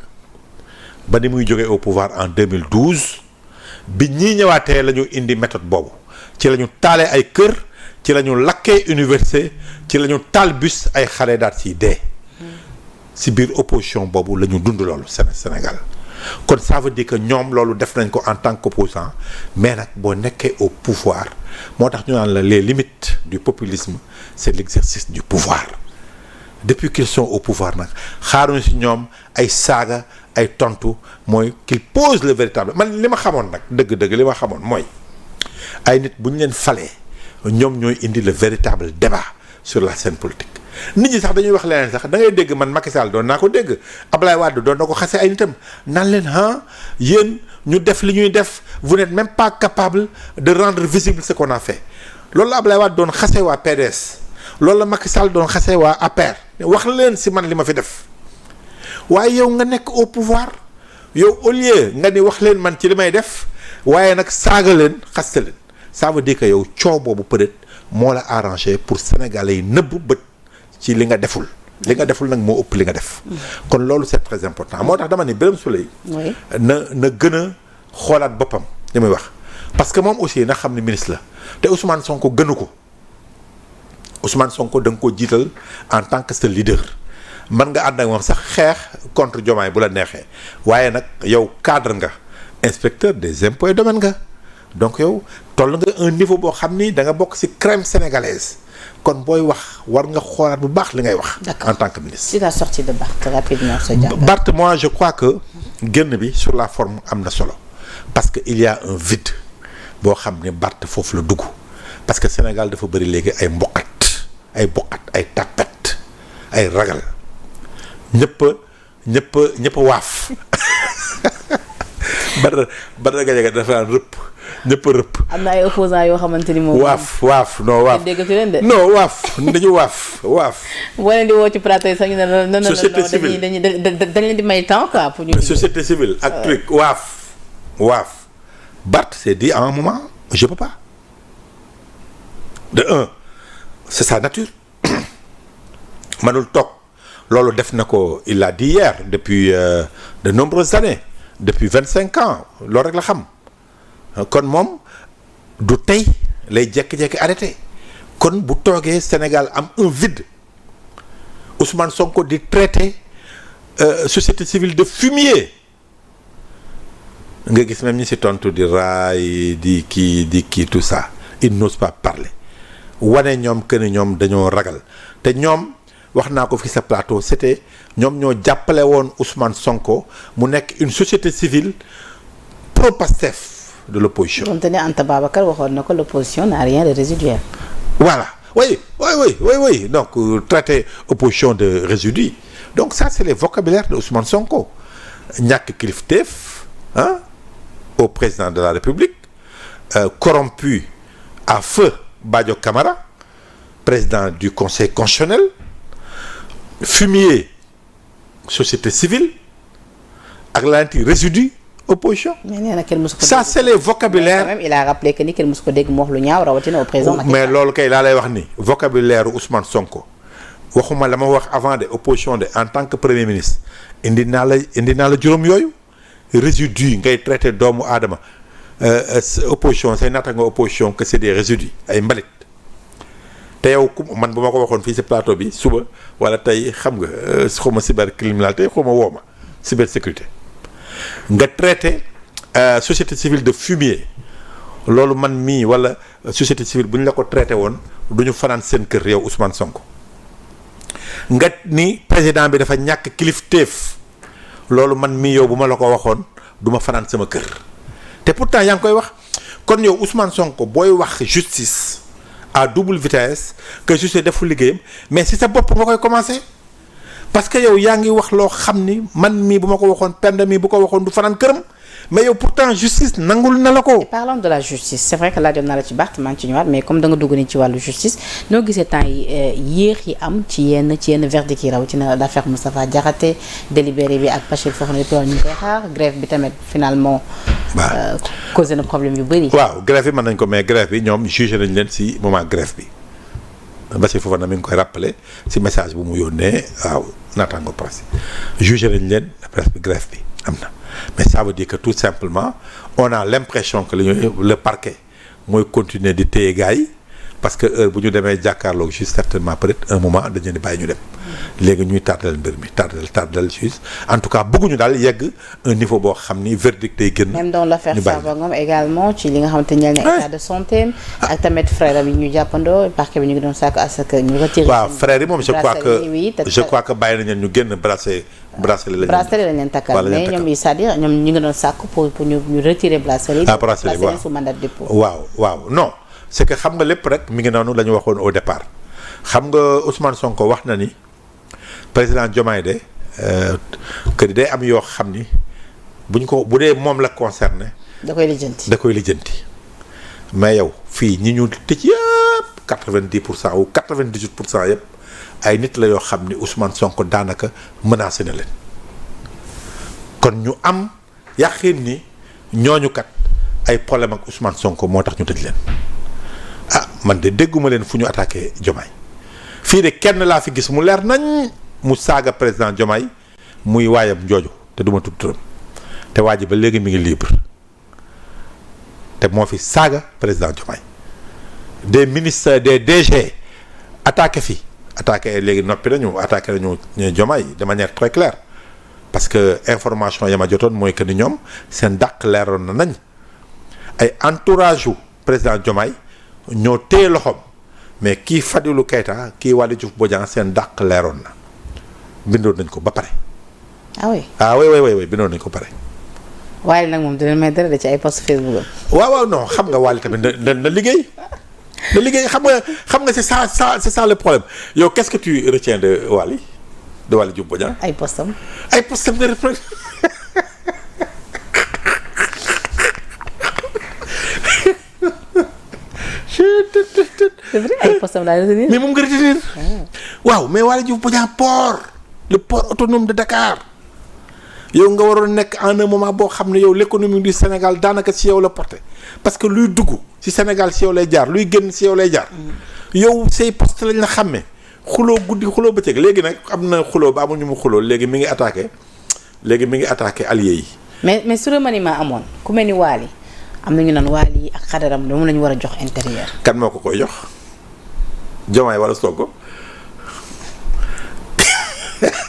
ba ni muy jógee au pouvoir en 2012 bi ñii ñëwaatee la ñu indi méthode boobu ci la ñu taalee ay kër ci la ñu lakkee université ci la ñu taal bus ay xale daal ciy dee. si biir opposition boobu la ñu dund loolu Sénégal kon ça veut dire que ñoom loolu def nañ ko en tant qu'opposant mais nag boo nekkee au pouvoir moo tax ñu naan la les limites du populisme c'est l'exercice du pouvoir depuis qu'ils sont au pouvoir nag xaaruñu si ñoom ay saaga ay tontu mooy qu'ils posent le véritable man li ma xamoon nag dëgg-dëgg li ma xamoon mooy ay nit bu ñu leen falee ñoom ñooy indi le véritable débat sur la scène politique. nit ñi sax dañuy wax leneen sax da ngay dégg man Macky Sall doon naa ko dégg Ablaye Wade doon na ko xase ay nitam naan leen yéen ñu def li ñuy def vous n'êtes même pas capable de rendre visible ce qu'on a fait loolu la Ablaye Wade doon xase waa PDS loolu la Macky Sall doon xase waa APR wax leen si man li ma fi def waaye yow nga nekk au pouvoir yow au lieu nga ni wax leen man ci li may def waaye nag saaga leen xaste leen ça veut dire que yow coow boobu peut-être moo la arrangé pour Sénégalais yi nëbb bët ci li nga deful nag moo ëpp li nga def kon loolu c'est très important moo tax dama ne Birame Souleye na gën a xoolaat boppam li muy wax parce que moom aussi na xam ne ministre la te Ousmane Sonko gënu ko Ousmane Sonko da nga ko jiital en tant que sa leader mën nga ànd ak moom sax xeex contre Diomaye bu la neexee waaye nag yow cadre nga inspecteur des impôts et domaines nga donc yow toll nga un niveau boo xam ni da nga bokk ci crème sénégalaise kon booy wax war nga xoolaat bu baax li ngay wax. en tant que ministre. si la sortie de Barth rapidement sa jàngat. Barth moi je crois que génn bi sur la forme am na solo parce que il y a un vide boo xam ne Barth foofu la dugg parce que Sénégal dafa bëri léegi ay mboqat ay tapet ay ragal ñëpp waaf Badara Gadiaga dafa daan rëpp. ñëpp a rëpp. am na ay opposants yoo xamante ni moom. waaf déggatu leen de. non dañu waaf. boo leen di woo ci plateau yi sax ñu ne non société civile dañ leen di may temps quoi pour ñu. société civile ak truc waaf. Barth s'est dit à un moment je peux pas. de un c'est sa nature. manul toog loolu def na ko il l'a dit hier depuis de nombreuses années depuis 25 ans loolu rek la xam kon moom du tey lay jékki-jékki arrêté kon bu toogee Sénégal am un vide Ousmane Sonko di traité société civile de fumier nga gis même ñi ci tontu di raay di kii tout ça il n'ose pas parler wane ñoom que ni ñoom dañoo ragal te ñoom wax naa ko fi sa plateau c'était ñoom ñoo jàppale woon Ousmane Sonko mu nekk une société civile pro-Pastef de l'opposition. moom tamit Anta Babacar waxoon na ko l'opposition n'a rien de résiduel. Voilà oui donc traiter opposition de résidu donc ça c'est les vocabulaires de Ousmane Sonko ñàkk kilifteef au président de la République corrompu à feu Badio Camara président du Conseil constitutionnel fumier société civile ak l'anti résidu opposition. mais nee na kenn mësu ko ça c'est les vocabulaires. même il a rappelé que ni kenn mësu ko dégg mu wax lu ñaaw rawatina au président Macky Sall. mais loolu kay laa lay wax ni vocabulaire Ousmane Sonko waxuma la ma wax avant de opposition de en tant que premier ministre indi naa la juróom yooyu résidus ngay traité doomu aadama opposition say naata nga opposition que c'est des résidus ay mbalit te yow man bu ma ko waxoon fii ci plateau bi suba wala tey xam nga xaw ma cybercriminalité xaw ma woo ma cybersécurité nga traité société civile de fumier loolu man mii wala société civile bu ñu la ko traité woon du ñu fanaan seen kër yow Ousmane Sonko nga ni président bi dafa ñàkk kilifteef loolu man mii yow bu ma la ko waxoon du ma fanaan sama kër te pourtant yaa ngi koy wax kon yow Ousmane Sonko booy wax justice à double vitesse que justice deful liggéeyam mais si sa bopp nga koy commencer parce que yow yaa ngi wax loo xam ni man mii bu ma ko waxoon penda mii bu ko waxoon du fanaan këram mais yow pourtant justice nangul na la ko. parlons de la justice c'est vrai que laajoon naa la ci baax maa ngi ci ñëwaat mais comme da nga dugg ni ci wàllu justice noo gisee temps yi yéex yi am ci yenn verdict yi rawatina l'affaire Moustapha Diakhaté délibéré bi ak Bachir Fofana depuis ñu ngi koy xaar grève bi tamit finalement. causé na problème yu bëri. waaw grève bi mën nañ ko mais grève bi ñoom jugé nañ leen ci moment grève bi Bachir Fofana mi ngi koy rappelé ci message bu mu yónnee waaw naataango presse jugé nañ leen presse bi grève bi am na. mais ça veut dire que tout simplement on a l'impression que le parquet mooy continuer di téye gars yi parce que heure bu ñu demee jàkkaarloog juste certainement peut-être un moment dañu di bàyyi ñu dem léegi ñuy tardel mbir mi tardel juste en tout cas bëgguñu daal yegg un niveau boo xam ni verdict day gën. même dans l'affaire Farba Ngom également ci li nga xamante ne état de santé ak tamit frère yi ñu jàppandoo parquet bi ñu ngi doon sàkk à ce que ñu retiré. waaw frère yi moom je crois que bàyyi nañu ñu génn bracelet lañ leen takkal mais ñoom c'est-à-dire ñoom ñu ngi doon sàkk pour ñu retirer bracelet yi sous mandat de dépôt. waaw non c'est que xam nga lépp rek mi ngi noonu la ñu waxoon au départ xam nga Ousmane Sonko wax na ni président Diomaye de que day am yoo xam ni bu dee moom la concerné. da koy lijjanti mais yow fii ñi ñu tëj yëpp 90% ou 98% yëpp ay nit la yoo xam ni Ousmane Sonko daanaka menacé na leen kon ñu am yàqin ni ñooñu kat ay problème ak Ousmane Sonko moo tax ñu tëj leen. man de dégguma leen fu ñu attaqué Diomaye fii de kenn laa fi gis mu leer nañ mu saaga président Diomaye muy waayam jooju te duma tudd turam te waa ji ba léegi mi ngi libre te moo fi saaga président Diomaye des ministres des DG attaqué léegi noppi nañu attaqué nañu Diomaye de manière très claire parce que information ya ma jotoon mooy que ni ñoom seen dàq leeroon na nañ ay entourage u président Diomaye ñoo téye loxoom mais kii Fadilou Keita kii Waly Diouf Bodiang seen dàq leeroon na bindoon nañ ko ba pare. oui bindoon nañ ko ba pare. Waly nag moom dina may dara da ci ay post Facebook am. waaw non xam nga Waly tamit na liggéey xam nga c'est ça le problème yow qu'est-ce que tu retiens de Waly Diouf Bodiang. ay postam de c'est vrai ay postam laa retenir. mais moom nga retenir. waaw mais Waly Diouf Bodiang le port autonome de Dakar yow nga waroon nekk en un moment boo xam ne yow l'économie du Sénégal daanaka ci yow la porté parce que luy dugg ci Sénégal ci yow lay jaar luy génn ci yow lay jaar. yow say poste lañ la xàmmee xuloo guddi xuloo bëccëg léegi nag am na xuloo ba amul ñu mu xuloo léegi mi ngi attaqué alliés yi. mais su remaniement amoon ku mel ni Waly am na ñu naan Waly ak xadaram moom la ñu war a jox intérieur. kan moo ko koy jox Diomaye wala Sonko.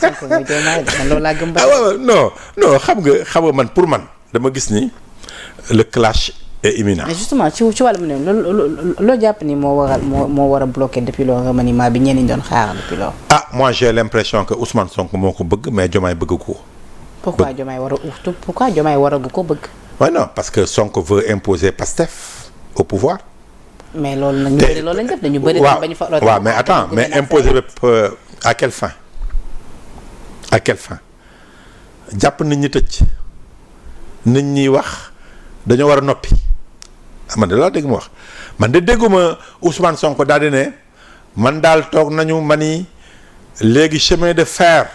Sonko mooy Diomaye man loolu laa gëm ba. waaw non xam nga man pour man dama gis ni le clash est imminent. mais justement ci wàllum ne loo jàpp ni moo war a bloqué depuis le remaniement bi ñenn ñi doon xaar depuis loolu. Moi j'ai l'impression que Ousmane Sonko moo ko bëgg mais Diomaye bëgg ko. pourquoi Diomaye waragu ko bëgg. Ouais, non parce que Sonko veut imposer Pastef au pouvoir. mais loolu nag ñu bëri loolu lañ def dañu bëri. waaw mais attends mais imposer à quelle fin. jàpp nit ñi tëj nit ñi wax dañoo war a noppi man de laa dégg mu wax man de dégguma Ousmane Sonko daal di ne man daal toog nañu ma ni léegi chemin de fer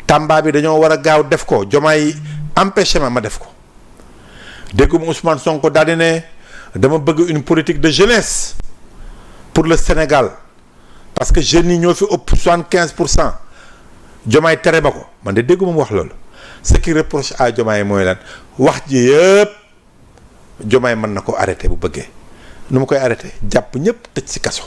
Tamba bi dañoo war a gaaw def ko Diomaye empêché ma def ko dégguma Ousmane Sonko daal di ne dama bëgg une politique de jeunesse pour le Sénégal parce que jeunes yi ñoo fi ëpp 75%. Diomaye tere ba ko man de dégguma mu wax loolu ce qui reproche à Diomaye mooy lan wax ji yëpp Diomaye mën na ko arrêté bu bëggee nu mu koy arrêté jàpp ñëpp tëj ci kaso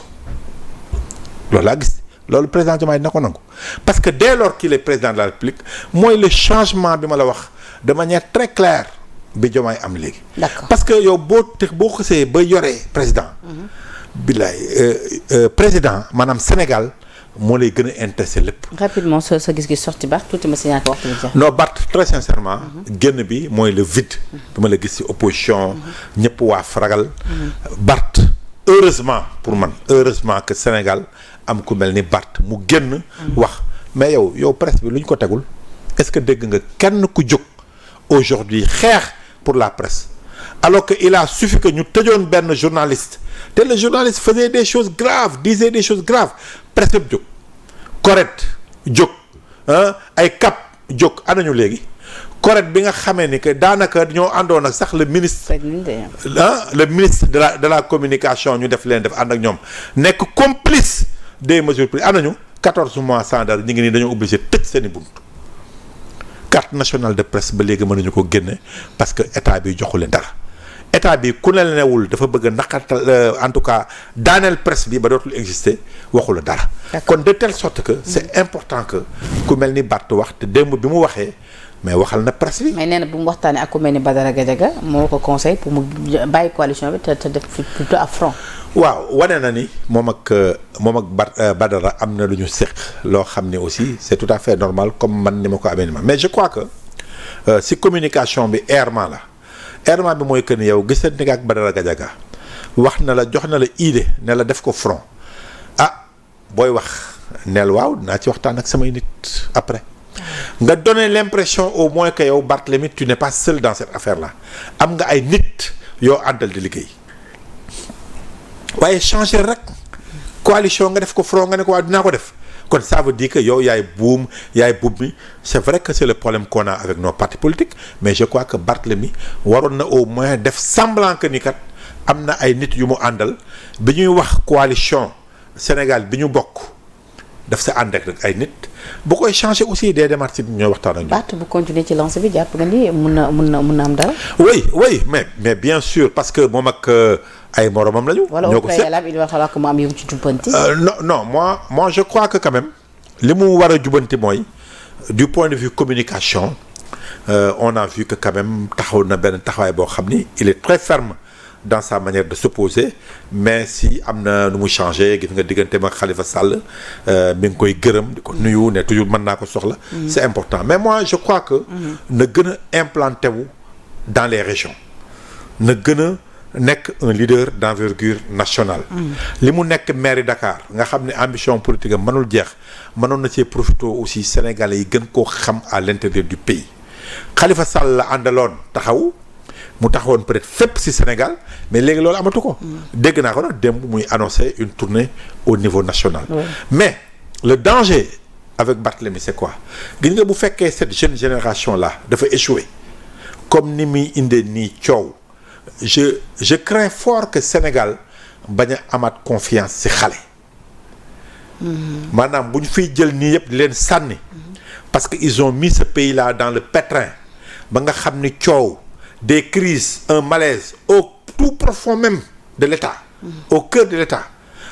loolu laa gis loolu président Diomaye dina ko nangu parce que dès lors qu'il est président de la République mooy le changement bi ma la wax de manière très claire bi Diomaye am léegi. D'accord. parce que yow boo xësee ba yoree président. billaay président maanaam Sénégal. moo lay gën a intéressé lépp. rapidement sa gis-gis sorti Barth tuuti ma si ñàkk waxtu bi jeex. non Barth très sincèrement. génn bi mooy le vide. bi ma la gis ci opposition. ñëpp waa faragal. Barth heureusement pour man heureusement que Sénégal am ku mel ni Barth mu génn. wax mais yow presse bi lu ñu ko tegul est-ce que dégg nga kenn ku jóg aujourd'hui xeex pour la presse alors que il a suffi que ñu tëjoon benn journaliste te le journaliste faisait des choses graves disait des choses graves. presse yëpp jóg correct jóg ay cap jóg anañu léegi correct bi nga xamee ni que daanaka ñoo àndoon ak sax le ministre le ministre de la communication ñu def leen def ànd ak ñoom nekk complice des mesures prises anañu 14 mois sans dara ñu ngi nii dañoo obligé tëj seen i bunt carte nationale de presse ba léegi mënuñu ko génne parce que état bi joxu leen dara état bi ku ne newul dafa bëgg a naqatal en tout cas daaneel presse bi ba dootul exister waxu la dara. kon de telle sorte que c'est important que ku mel ni Barth wax te démb bi mu waxee mais waxal na presse bi. mais nee na bu mu waxtaanee ak ku mel ni Badara Gadiaga moo ko conseil pour mu bàyyi coalition bi te def plutôt à front. waaw wane na ni moom ak Badara am na lu ñu séq loo xam ne aussi c'est tout à fait normal comme man ni ma ko amee ni ma mais je crois que si communication bi errement la. errement bi mooy que ni yow gisante nga ak Badara Gadiaga wax na la jox na la idée ne la def ko front booy wax neel waaw dinaa ci waxtaan ak samay nit après nga donner l'impression au moins que yow Barthélémy tu n'es pas seul dans cette affaire là am nga ay nit yoo àndal di liggéey waaye changer rek coalition nga def ko front nga ne ko waaw dinaa ko def kon ça veut dire que yow yaay buum mi c'est vrai que c'est le problème qu'on a avec nos partis politiques mais je crois que Barthélémy waroon na au moins def semblant que ni kat am na ay nit yu mu àndal bi ñuy wax coalition Sénégal bi ñu bokk daf sa ànd ak ay nit bu koy changer aussi des démarches yi ñooy waxtaan ak ñoom. Barth bu continuer ci lancé bi jàpp nga ni mun na am dara. oui mais bien sûr parce que moom ak ay moromam lañu. ñoo ko seet il va falloir que mu am yu ci jubbanti. non moi je crois que quand même li mu war a jubbanti mooy du point de vue communication on a vu que quand même taxaw na benn taxawaay boo xam ni il est très ferme dans sa manière de s'opposer mais si am na nu mu changé gis nga diggante ma Khalifa Sall mi ngi koy gërëm di ko nuyu ne toujours mën naa ko soxla. c'est important mais moi je crois que. na gën a implanté wu dans les régions na gën a nekk un leader d'envergure nationale. li mu nekk maire Dakar nga xam ne ambition politique am mënul jeex mënoon na cee profité aussi Sénégalais yi gën koo xam à l'intérieur du pays Khalifa Sall la àndaloon taxaw. mu taxawoon peut-être fépp ci Sénégal mais léegi loolu amatu ko. dégg naa ko nag démb muy annoncer une tournée au niveau national. mais le danger avec Barthélémy c'est quoi gis nga bu fekkee cette jeune génération là dafa échouer comme ni muy indee nii coow je crains fort que Sénégal bañ a amaat confiance ci xale. maanaam bu ñu fiy jël nii yëpp di leen sànni. parce que ils ont mis ce pays là dans le pétrin ba nga xam ni coow des crises un malaise au tout profond même de l'État. au cœur de l'État.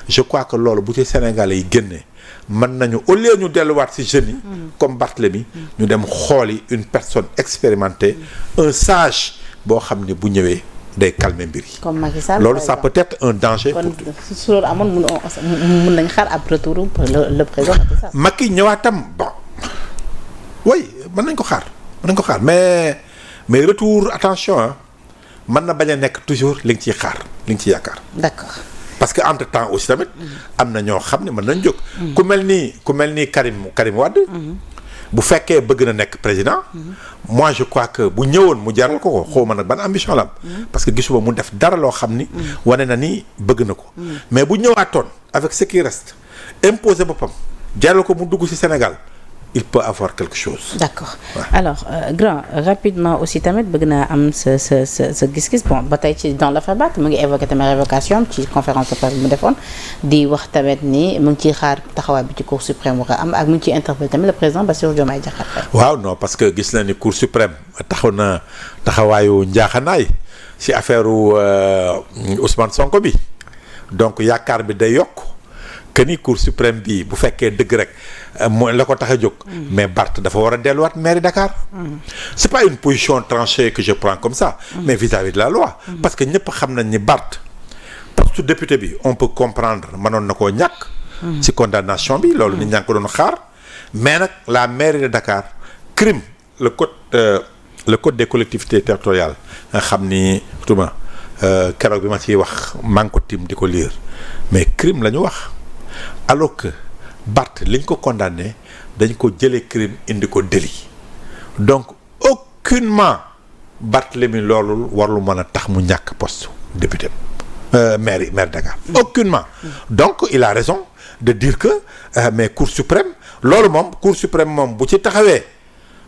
je crois que loolu bu ci Sénégalais yi génnee mën nañu au lieu ñu delluwaat ci jeunes yi. comme Barthélemy ñu dem xooli une personne expérimentée un sage boo xam ne bu ñëwee day calmer mbir yi. comme Macky Sall loolu ça peut être un danger. kon su loolu amoon mun nañ xaar ab retour pour le président Macky Sall. Macky ñëwaatam bon oui mën nañ ko xaar mais retour attention ah mën na bañ a nekk toujours li nga ciy xaar li nga ciy yaakaar. d'accord. parce que entre temps aussi tamit am na ñoo xam ne mën nañ jóg. ku mel ni Karim Wade. bu fekkee bëgg na nekk président. moi je crois que bu ñëwoon mu jaral ko xaw ma nag ban ambition la am. parce que gisuma mu def dara loo xam ni. wane na ni bëgg na ko. mais bu ñëwaatoon avec ce qui reste imposer boppam jaral ko mu dugg ci Sénégal il peut avoir quelque chose. d'accord alors grand rapidement aussi tamit bëgg naa am sa gis-gis bon ba tey ci dans l'affaire Barth mu ngi évoqué tamit révocation ci conférence de presse bi mu defoon di wax tamit ni mu ngi ciy xaar taxawaay bi ci cour suprême war a am ak mu ngi ciy interpellé tamit le président Bassirou Diomaye Diakhar Faye. waaw non parce que gis na ni cour suprême taxaw na taxawaayu njaaxanaay ci affaire Ousmane Sonko bi donc yaakaar bi day yokk. que ni cour suprême bi bu fekkee dëgg rek mooy la ko tax a jóg. mais Barth dafa war a delluwaat mairie Dakar. c'est pas une position tranchée que je prends comme ça. mais vis-à-vis de la loi. parce que ñëpp xam nañ ni Barth poste député bi on peut comprendre mënoon na koo ñàkk. ci condamnation bi loolu nit ñaa ngi ko doon xaar. mais nag la mairie de Dakar crime le code des collectivités territoriales nga xam ni tuma keroog bi ma ciy wax maa ngi ko tim di ko lire mais crime la ñu wax. alors que Barth liñ ko condamné dañ ko jëlee crime indi ko délit donc aucunement Barthélemy loolu warlu mën a tax mu ñàkk poste député maire Dakar aucunement donc il a raison de dire que mais Cour suprême loolu moom Cour suprême moom bu ci taxawee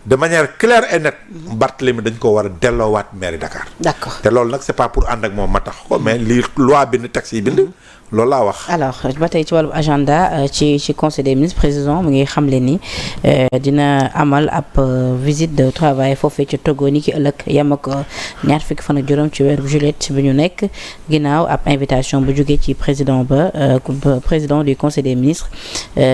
de manière claire et nette Barthélemy dañ ko war a delloowaat maire Dakar. d'accord te loolu nag c'est pas pour ànd ak moom ma tax ko mais lii loi bind texte yi bind loolu laa wax. alors ba tey ci wàllu agenda ci conseil des ministres président mu ngi xamle ni dina amal ab visite de travail foofee ci Togo ni ki ëllëg yem ak ñaar fukki fan ak juróom ci weeru juillet bi ñu nekk ginnaaw ab invitation bu jógee ci président président du conseil des ministres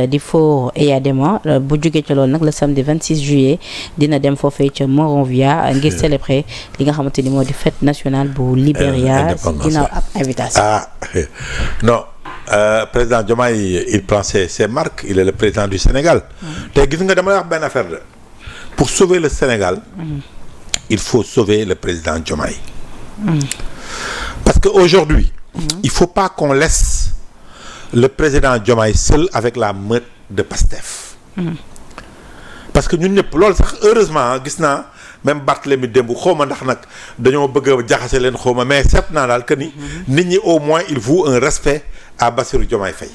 di Faure Eyadema bu jógee ci loolu nag le samedi 26 juillet dina dem foofee ca Monrovia ngir célébrer li nga xamante ni moo di fête nationale bu Libéria ginnaaw ab invitation. non président Diomaye il prend ses marques il est le président du Sénégal. te gis nga dama lay wax benn affaire de pour sauver le Sénégal. il faut sauver le président Diomaye. parce que aujourd'hui il faut pas qu'on laisse le président Diomaye seul avec la meute de Pastef. parce que ñun ñëpp loolu sax heureusement gis naa même Barthélemy démb xawma ndax nag dañoo bëgg a jaxase leen xawma mais seet naa daal que ni nit ñi au moins il voue un respect à Bassirou Diomaye Faye.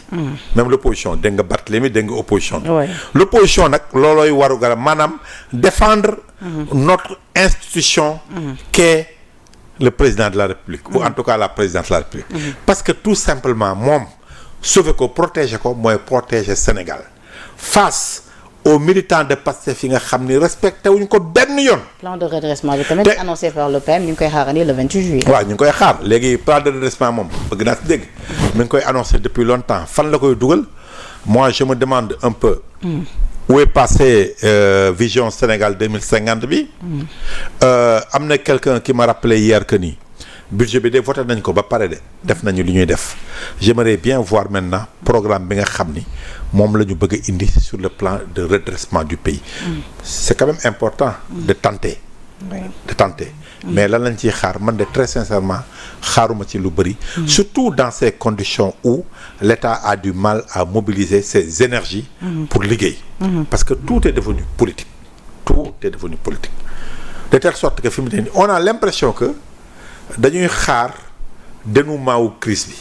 même l'opposition dégg nga Barthélemy dégg nga opposition bi. l'opposition nag loolooy waru gara maanaam défendre notre institution qu'est le président de la République ou en tout cas la présidente de la République. parce que tout simplement moom sauver ko protéger ko mooy protéger Sénégal face aux militants de Pastef yi nga xam ni respecté wuñ ko benn yoon. plan de redressement bi tamit annoncé par le PM ñu ngi koy xaarandi le 28 juillet. waaw ñu ngi koy xaar léegi plan de redressement moom bëgg naa si dégg. mi ngi koy annoncé depuis longtemps fan la koy dugal moi je me demande un peu. où est passé vision Sénégal 2050 bi. am na quelqu'un qui m'a rappelé hier que ni budget bi de voté nañ ko ba pare de def nañu li ñuy def j'aimerais bien voir maintenant programme bi nga xam ni moom la ñu bëgg a indi sur le plan de redressement du pays. c'est quand même important de tenter. mais lan lañ ciy xaar man de très sincèrement xaaruma ci lu bëri. surtout dans ces conditions où l'État a du mal à mobiliser ses énergies. pour liggéey. parce que tout est devenu politique. de telle sorte que fi mu ne nii on a l'impression que dañuy xaar dénouement wu crise bi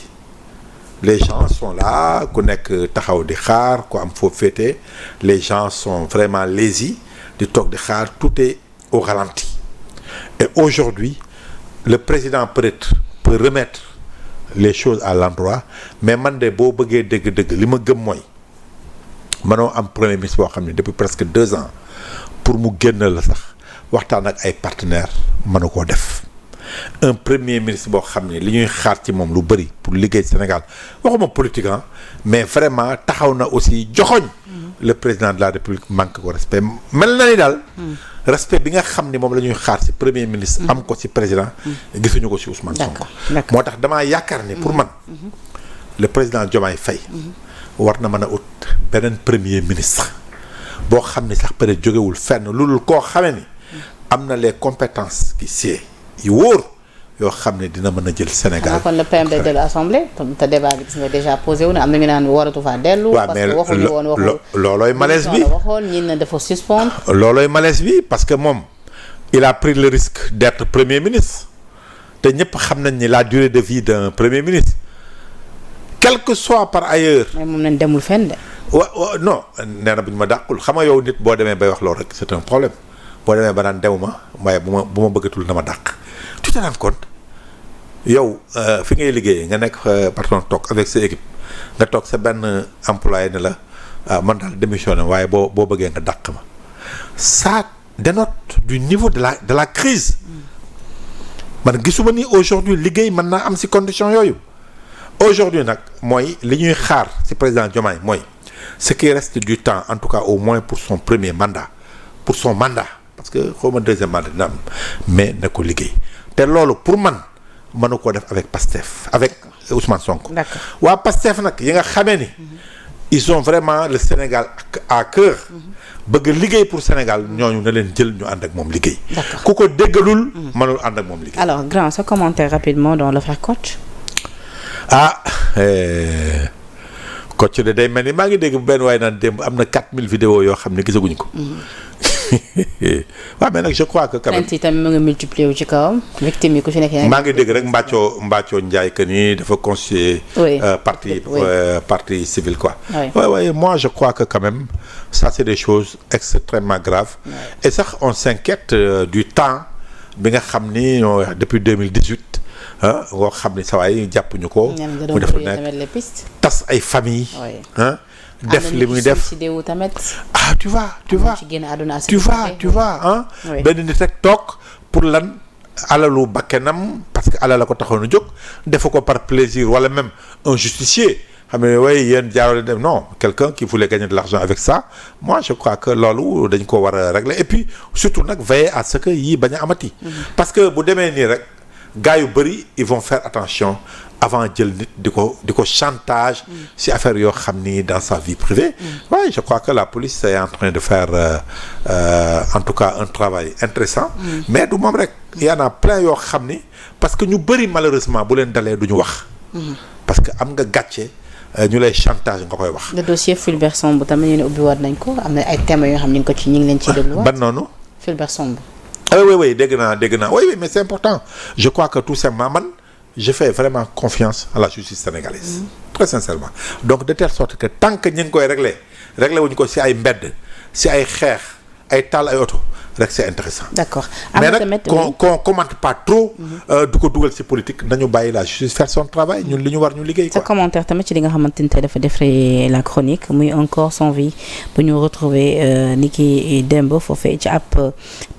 les gens sont là ku nekk taxaw di xaar ku am foo féete les gens sont vraiment lazy di toog di xaar tout est au ralenti et aujourd'hui le président peut remettre les choses à l'endroit mais man de boo bëggee dëgg-dëgg li ma gëm mooy mënoo am premier ministre boo xam ne depuis presque 2 ans pour mu génn la sax waxtaan ak ay partenaires mënu koo def un premier ministre boo xam ne li ñuy xaar ci moom lu bëri pour liggéey Sénégal waxuma politique mais vraiment taxaw na aussi joxoñ le président de la République manque ko respect mel na ni daal respect bi nga xam ne moom la ñuy xaar ci premier ministre am ko ci président gisuñu ko ci Ousmane Sonko moo tax damaa yaakaar ni pour man le président Diomaye Faye war na mën a ut beneen premier ministre boo xam ne sax peut-être jógewul fenn loolu koo xamee ni am na les compétences qui sied yu wóor yoo xam ne dina mën a jël Sénégal. kon le PM day dellu assemblée te débat bi gis nga déjà posé wu na am na ñu naan waratu faa dellu. parce que waxuñu woon waxul loolooy malaise bi waxoon ñi ne dafa suspendre. loolooy malaise bi parce que moom il a pris le risque d'être premier ministre te ñëpp xam nañ ni la durée de vie d'un premier ministre quel que soit par ailleurs. mais moom nañ demul fenn de. non nee na bu ñu ma dàqul xam nga yow nit boo demee bay wax loolu rek c'est un problème boo demee ba naan demuma waaye bu ma bëggatul na ma dàq. tu te rends compte yow fi ngay liggéeyee nga nekk patron toog avec sa équipe nga toog sa benn employé ne la man daal démissionné waaye boo bëggee nga dàq ma ça dénote du niveau de la crise man gisuma ni aujourd'hui liggéey mën naa am ci condition yooyu aujourd'hui nag mooy li ñuy xaar ci président Diomaye mooy ce qui reste du temps en tout cas au moins pour son premier mandat pour son mandat parce que xaw ma deuxième mandat dina am mais na ko liggéey te loolu pour man mënu koo def avec Pastef avec Ousmane Sonko. D'accord. waa Pastef nag yi nga xamee ni ils ont vraiment le Sénégal à cœur bëgg liggéey pour Sénégal ñooñu na leen jël ñu ànd ak moom liggéey. D'accord. ku ko déggalul mënul ànd ak moom liggéey. alors grand sa commentaire rapidement dans l'affaire Kocc. Kocc de day mel ni maa ngi dégg benn waaye naan démb am na 4000 vidéos yoo xam ne gisaguñu ko. waaw mais nag je crois que quand même. tamit mu ngi multiplier wu ci kawam. victime yi ku ci nekk maa ngi dégg rek Mbacco Ndiaye que ni dafa constituer. oui partie civile quoi. oui ouais, moi je crois que quand même ça c'est des choses extrêmement graves. Oui. et sax on s'inquiète du temps bi nga xam ni depuis 2018 ngoo xam ni saa waay jàppuñu ko. mu def lu nekk tas ay famille def li muy def tu vois benn nit rek toog pour lan alalu bakkenam parce que alal la ko taxoon a jóg defu ko par plaisir wala même un justicier xam ne waaye yéen jaarale dem non quelqu'un qui voulait gagner de l'argent avec ça moi je crois que loolu dañ ko war a régler et puis surtout nag veiller à ce que yii bañ a amati parce que bu demee nii rek gars yu bëri ils vont faire attention avant jël nit di ko chantage si affaire yoo xam ni dans sa vie privée ouais je crois que la police est en train de faire en tout cas un travail intéressant mais du moom rek y en a plein yoo xam ni parce que ñu bëri malheureusement bu leen dalee du ñu wax parce que am nga gàcce ñu lay chantage nga koy wax. le dossier Fulbert Sambou tamit ñu ne ubbi waat nañ ko am na ay thèmes yoo xam ne ñu ngi leen ciy dégluwaat. ban noonu. Fulbert Sambou. oui dégg naa oui mais c'est important je crois que tout simplement man je fais vraiment confiance à la justice sénégalaise. très sincèrement donc de telle sorte que tant que ñu ngi koy réglé wuñu ko si ay mbedd si ay xeex ay taal ay oto rek c'est intéressant. d'accord mais nag qu'on commente pas trop. du ko dugal ci politique nañu bàyyi la justice faire son travail ñun li ñu war ñu liggéey quoi. sa commentaire tamit ci li nga xamante ni tey dafa defee la chronique muy un corps sans vie bu ñu retrouver ni ki démb foofee ci ab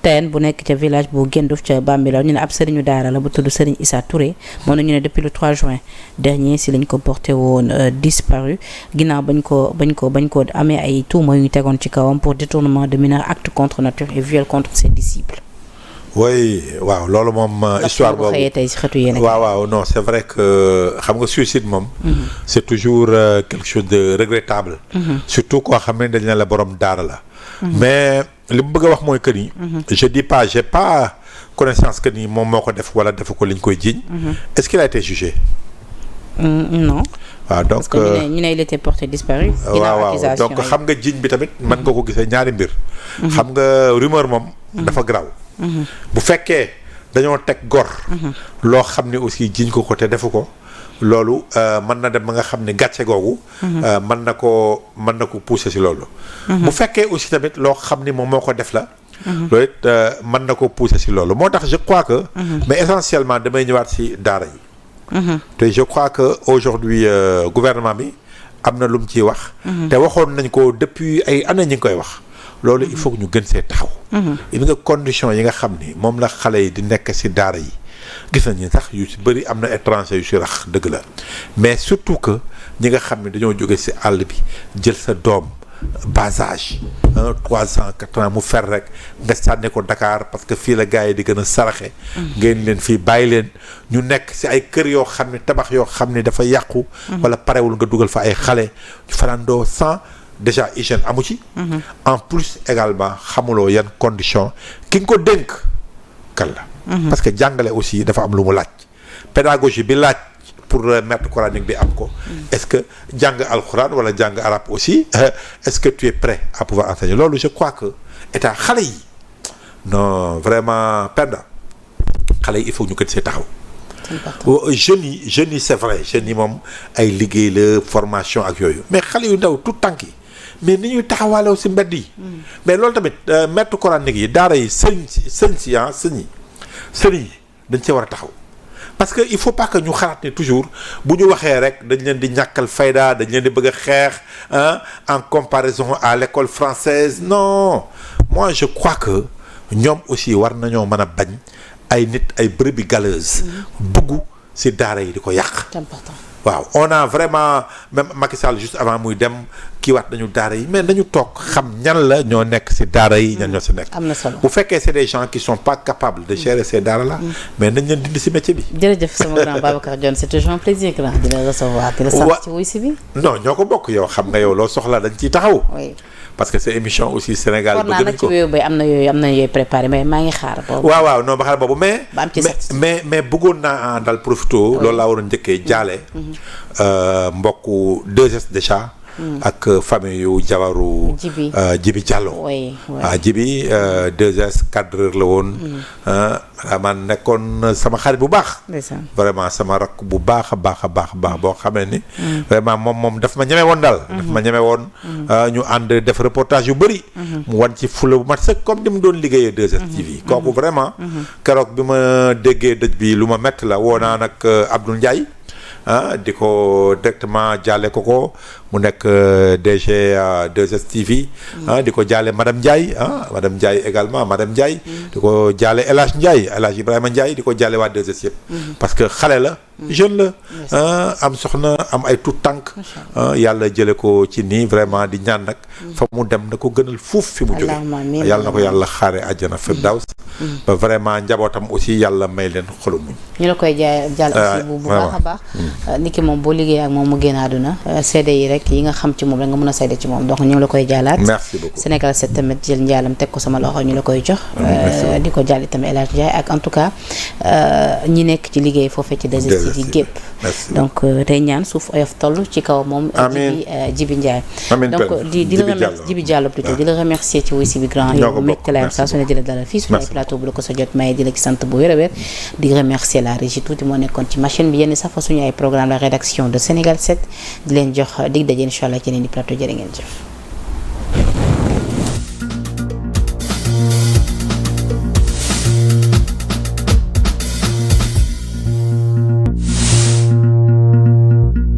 teen bu nekk ca village bu Genduf ca Bambilor ñu ne ab sëriñu daara la bu tudd Serigne Issa Touré moom ñu ne depuis le 3 juin dernier si lañ ko porté woon disparu ginnaaw bañ ko amee ay tuuma yu ñu tegoon ci kawam pour détournement de mineur acte contre nature et viol contre ses disciples. oui waaw loolu moom histoire boobu waaw non c'est vrai que xam nga suicide moom c'est toujours quelque chose de regrettable surtout koo xam ne dañ ne la borom daara la mais li mu bëgg a wax mooy que ni je dis pas j'ai pas connaissance que ni moom moo ko def wala defu ko liñ koy jiiñ est-ce qu'il a été jugé non waaw donc parce que ñu ne il était porté disparu. waaw donc xam nga jiiñ bi tamit mën nga ko gisee ñaari mbir xam nga rumeur moom dafa graw bu fekkee dañoo teg gor loo xam ne aussi jiñ ko te defu ko loolu mën na dem ba nga xam ne gàcce googu mën na ko pousser ci loolu bu fekkee aussi tamit loo xam ni moom moo ko def la loolu it mën na ko pousser ci loolu moo tax je crois que mais essentiellement damay ñëwaat ci daara yi te je crois que aujourd'hui gouvernement bi am na lu mu ciy wax. te waxoon nañ ko depuis ay années ñi ngi koy wax. loolu il faut que ñu gën see taxaw. il nga condition yi nga xam ni moom la xale yi di nekk ci daara yi gis nañu sax yu ci bëri am na étranger yu ci rax dëgg la mais surtout que ñi nga xam ne dañoo jóge ci àll bi jël sa doom bas âge 3 ans 4 ans mu fer rek nga sànni ko Dakar parce que fii la gars yi di gën a saraxe. ngeen leen fii bàyyi leen ñu nekk ci ay kër yoo xam ne tabax yoo xam ne dafa yàqu. walla parewul nga dugal fa ay xale ñu farandoo sans. déjà hygiène amu ci. en plus également xamuloo yan condition ki nga ko dénk kan la. parce que jàngale aussi dafa am lu mu laaj. pédagogie bi laaj pour maître coranique bi am ko. est-ce que jàng alxuraan wala jàng arabe aussi est-ce que tu es prêt à pouvoir enseigner loolu je crois que état xale yi non vraiment Penda xale yi il faut ñu gën see taxaw. jeunes yi c'est vrai jeunes yi moom ay liggéey la formation ak yooyu mais xale yu ndaw tout tànk yi mais ni ñuy taxawaalew ci mbedd yi. mais loolu tamit maître coranique yi daara yi sëñ yi dañ cee war a taxaw parce que il faut pas que ñu xalaat ne toujours bu ñu waxee rek dañ leen di ñàkkal fayda dañ leen di bëgg a xeex en comparaison à l'école française non moi je crois que ñoom aussi war nañoo mën a bañ ay nit ay brebis galeuses dugg ci daara yi di ko yàq. c'est important. waaw on a vraiment même Macky Sall juste avant muy dem kii waat nañu daara yi mais nañu toog xam ñan la ñoo nekk ci daara yi ñan ñoo ci nekk. am na solo bu fekkee c'est des gens qui sont pas capables de gérer ces daara là. mais nañ leen dindi ci métier bi. jërëjëf sama grand Babacar Dione c'est toujours un plaisir grand di la recevoir. di la sant ci wuy si bi. non ñoo ko bokk yow xam nga yow loo soxla dañ ciy taxaw. oui. parce que c'est émission aussi Sénégal bëgg nañ ko war naa nag ci am na yooyu préparé mais maa ngi xaar boobu. waaw non ba xaar boobu mais. ba am ci mais bëggoon naa dal profito. loolu laa waroon njëkkee jaale. mbokku 2S déjà. ak famille yu jabaru. Jibi Diallo. oui Jibi 2S cadreur la woon. man nekkoon sama xarit bu baax. vraiment sama rakk bu baax a baax boo xamee ni. vraiment moom daf ma ñeme woon daal. daf ma ñeme woon. ñu ànd def reportage yu bëri. mu wan ci fula bu mat sëkk comme ni mu doon liggéeyee 2S TV. kooku vraiment. keroog bi ma déggee dëj bi lu ma métti la woo naa nag Abdoul Ndiaye. di ko directement jaale ko mu nekk DG 2S TV. di ko jaale madame Ndiaye madame Ndiaye également madame Ndiaye. di ko jaale El Hadj Ndiaye El Hadj Ibrahima Ndiaye di ko jaale waa 2S yëpp. parce que xale la. jeune la am soxna am ay tout tànk yàlla jële ko ci nii vraiment di ñaan nag fa mu dem na ko gënal fuuf fi mu jóge yàlla na ko yàlla xaare àjjana firdaws ba vraiment njabootam aussi yàlla may leen xolu muñ ñu la koy jàll aussi bu baax a baax nit ki moom boo liggéey ak moom mu génn àdduna seede yi rek yi nga xam ci moom rek nga mën a seede ci moom donc ñu ngi la koy jàllaat. merci beaucoup Sénégal 7 tamit jël njaalam teg ko sama loxo ñu la koy jox di ko jàll itam El Hadj Ndiaye ak en tout cas ñi nekk ci liggéey foofee ci 2STV gépp donc tey ñaan suuf oyof toll ci kaw moom Jibi Ndiaye donc di la remercier Jibi Diallo plutôt di la remercier ci wuy si bi grand yow mbégte la saa su ne di la dalal fii suñu ay plateau bu la ko sa jot maye di la ci sant bu wér a wér di remercier la régie tuuti moo nekkoon ci machine bi yenn sax fa suñu ay programme la rédaction de Sénégal 7 di leen jox dig daje incha allah ci yeneen di plateau jërë ngeen jëf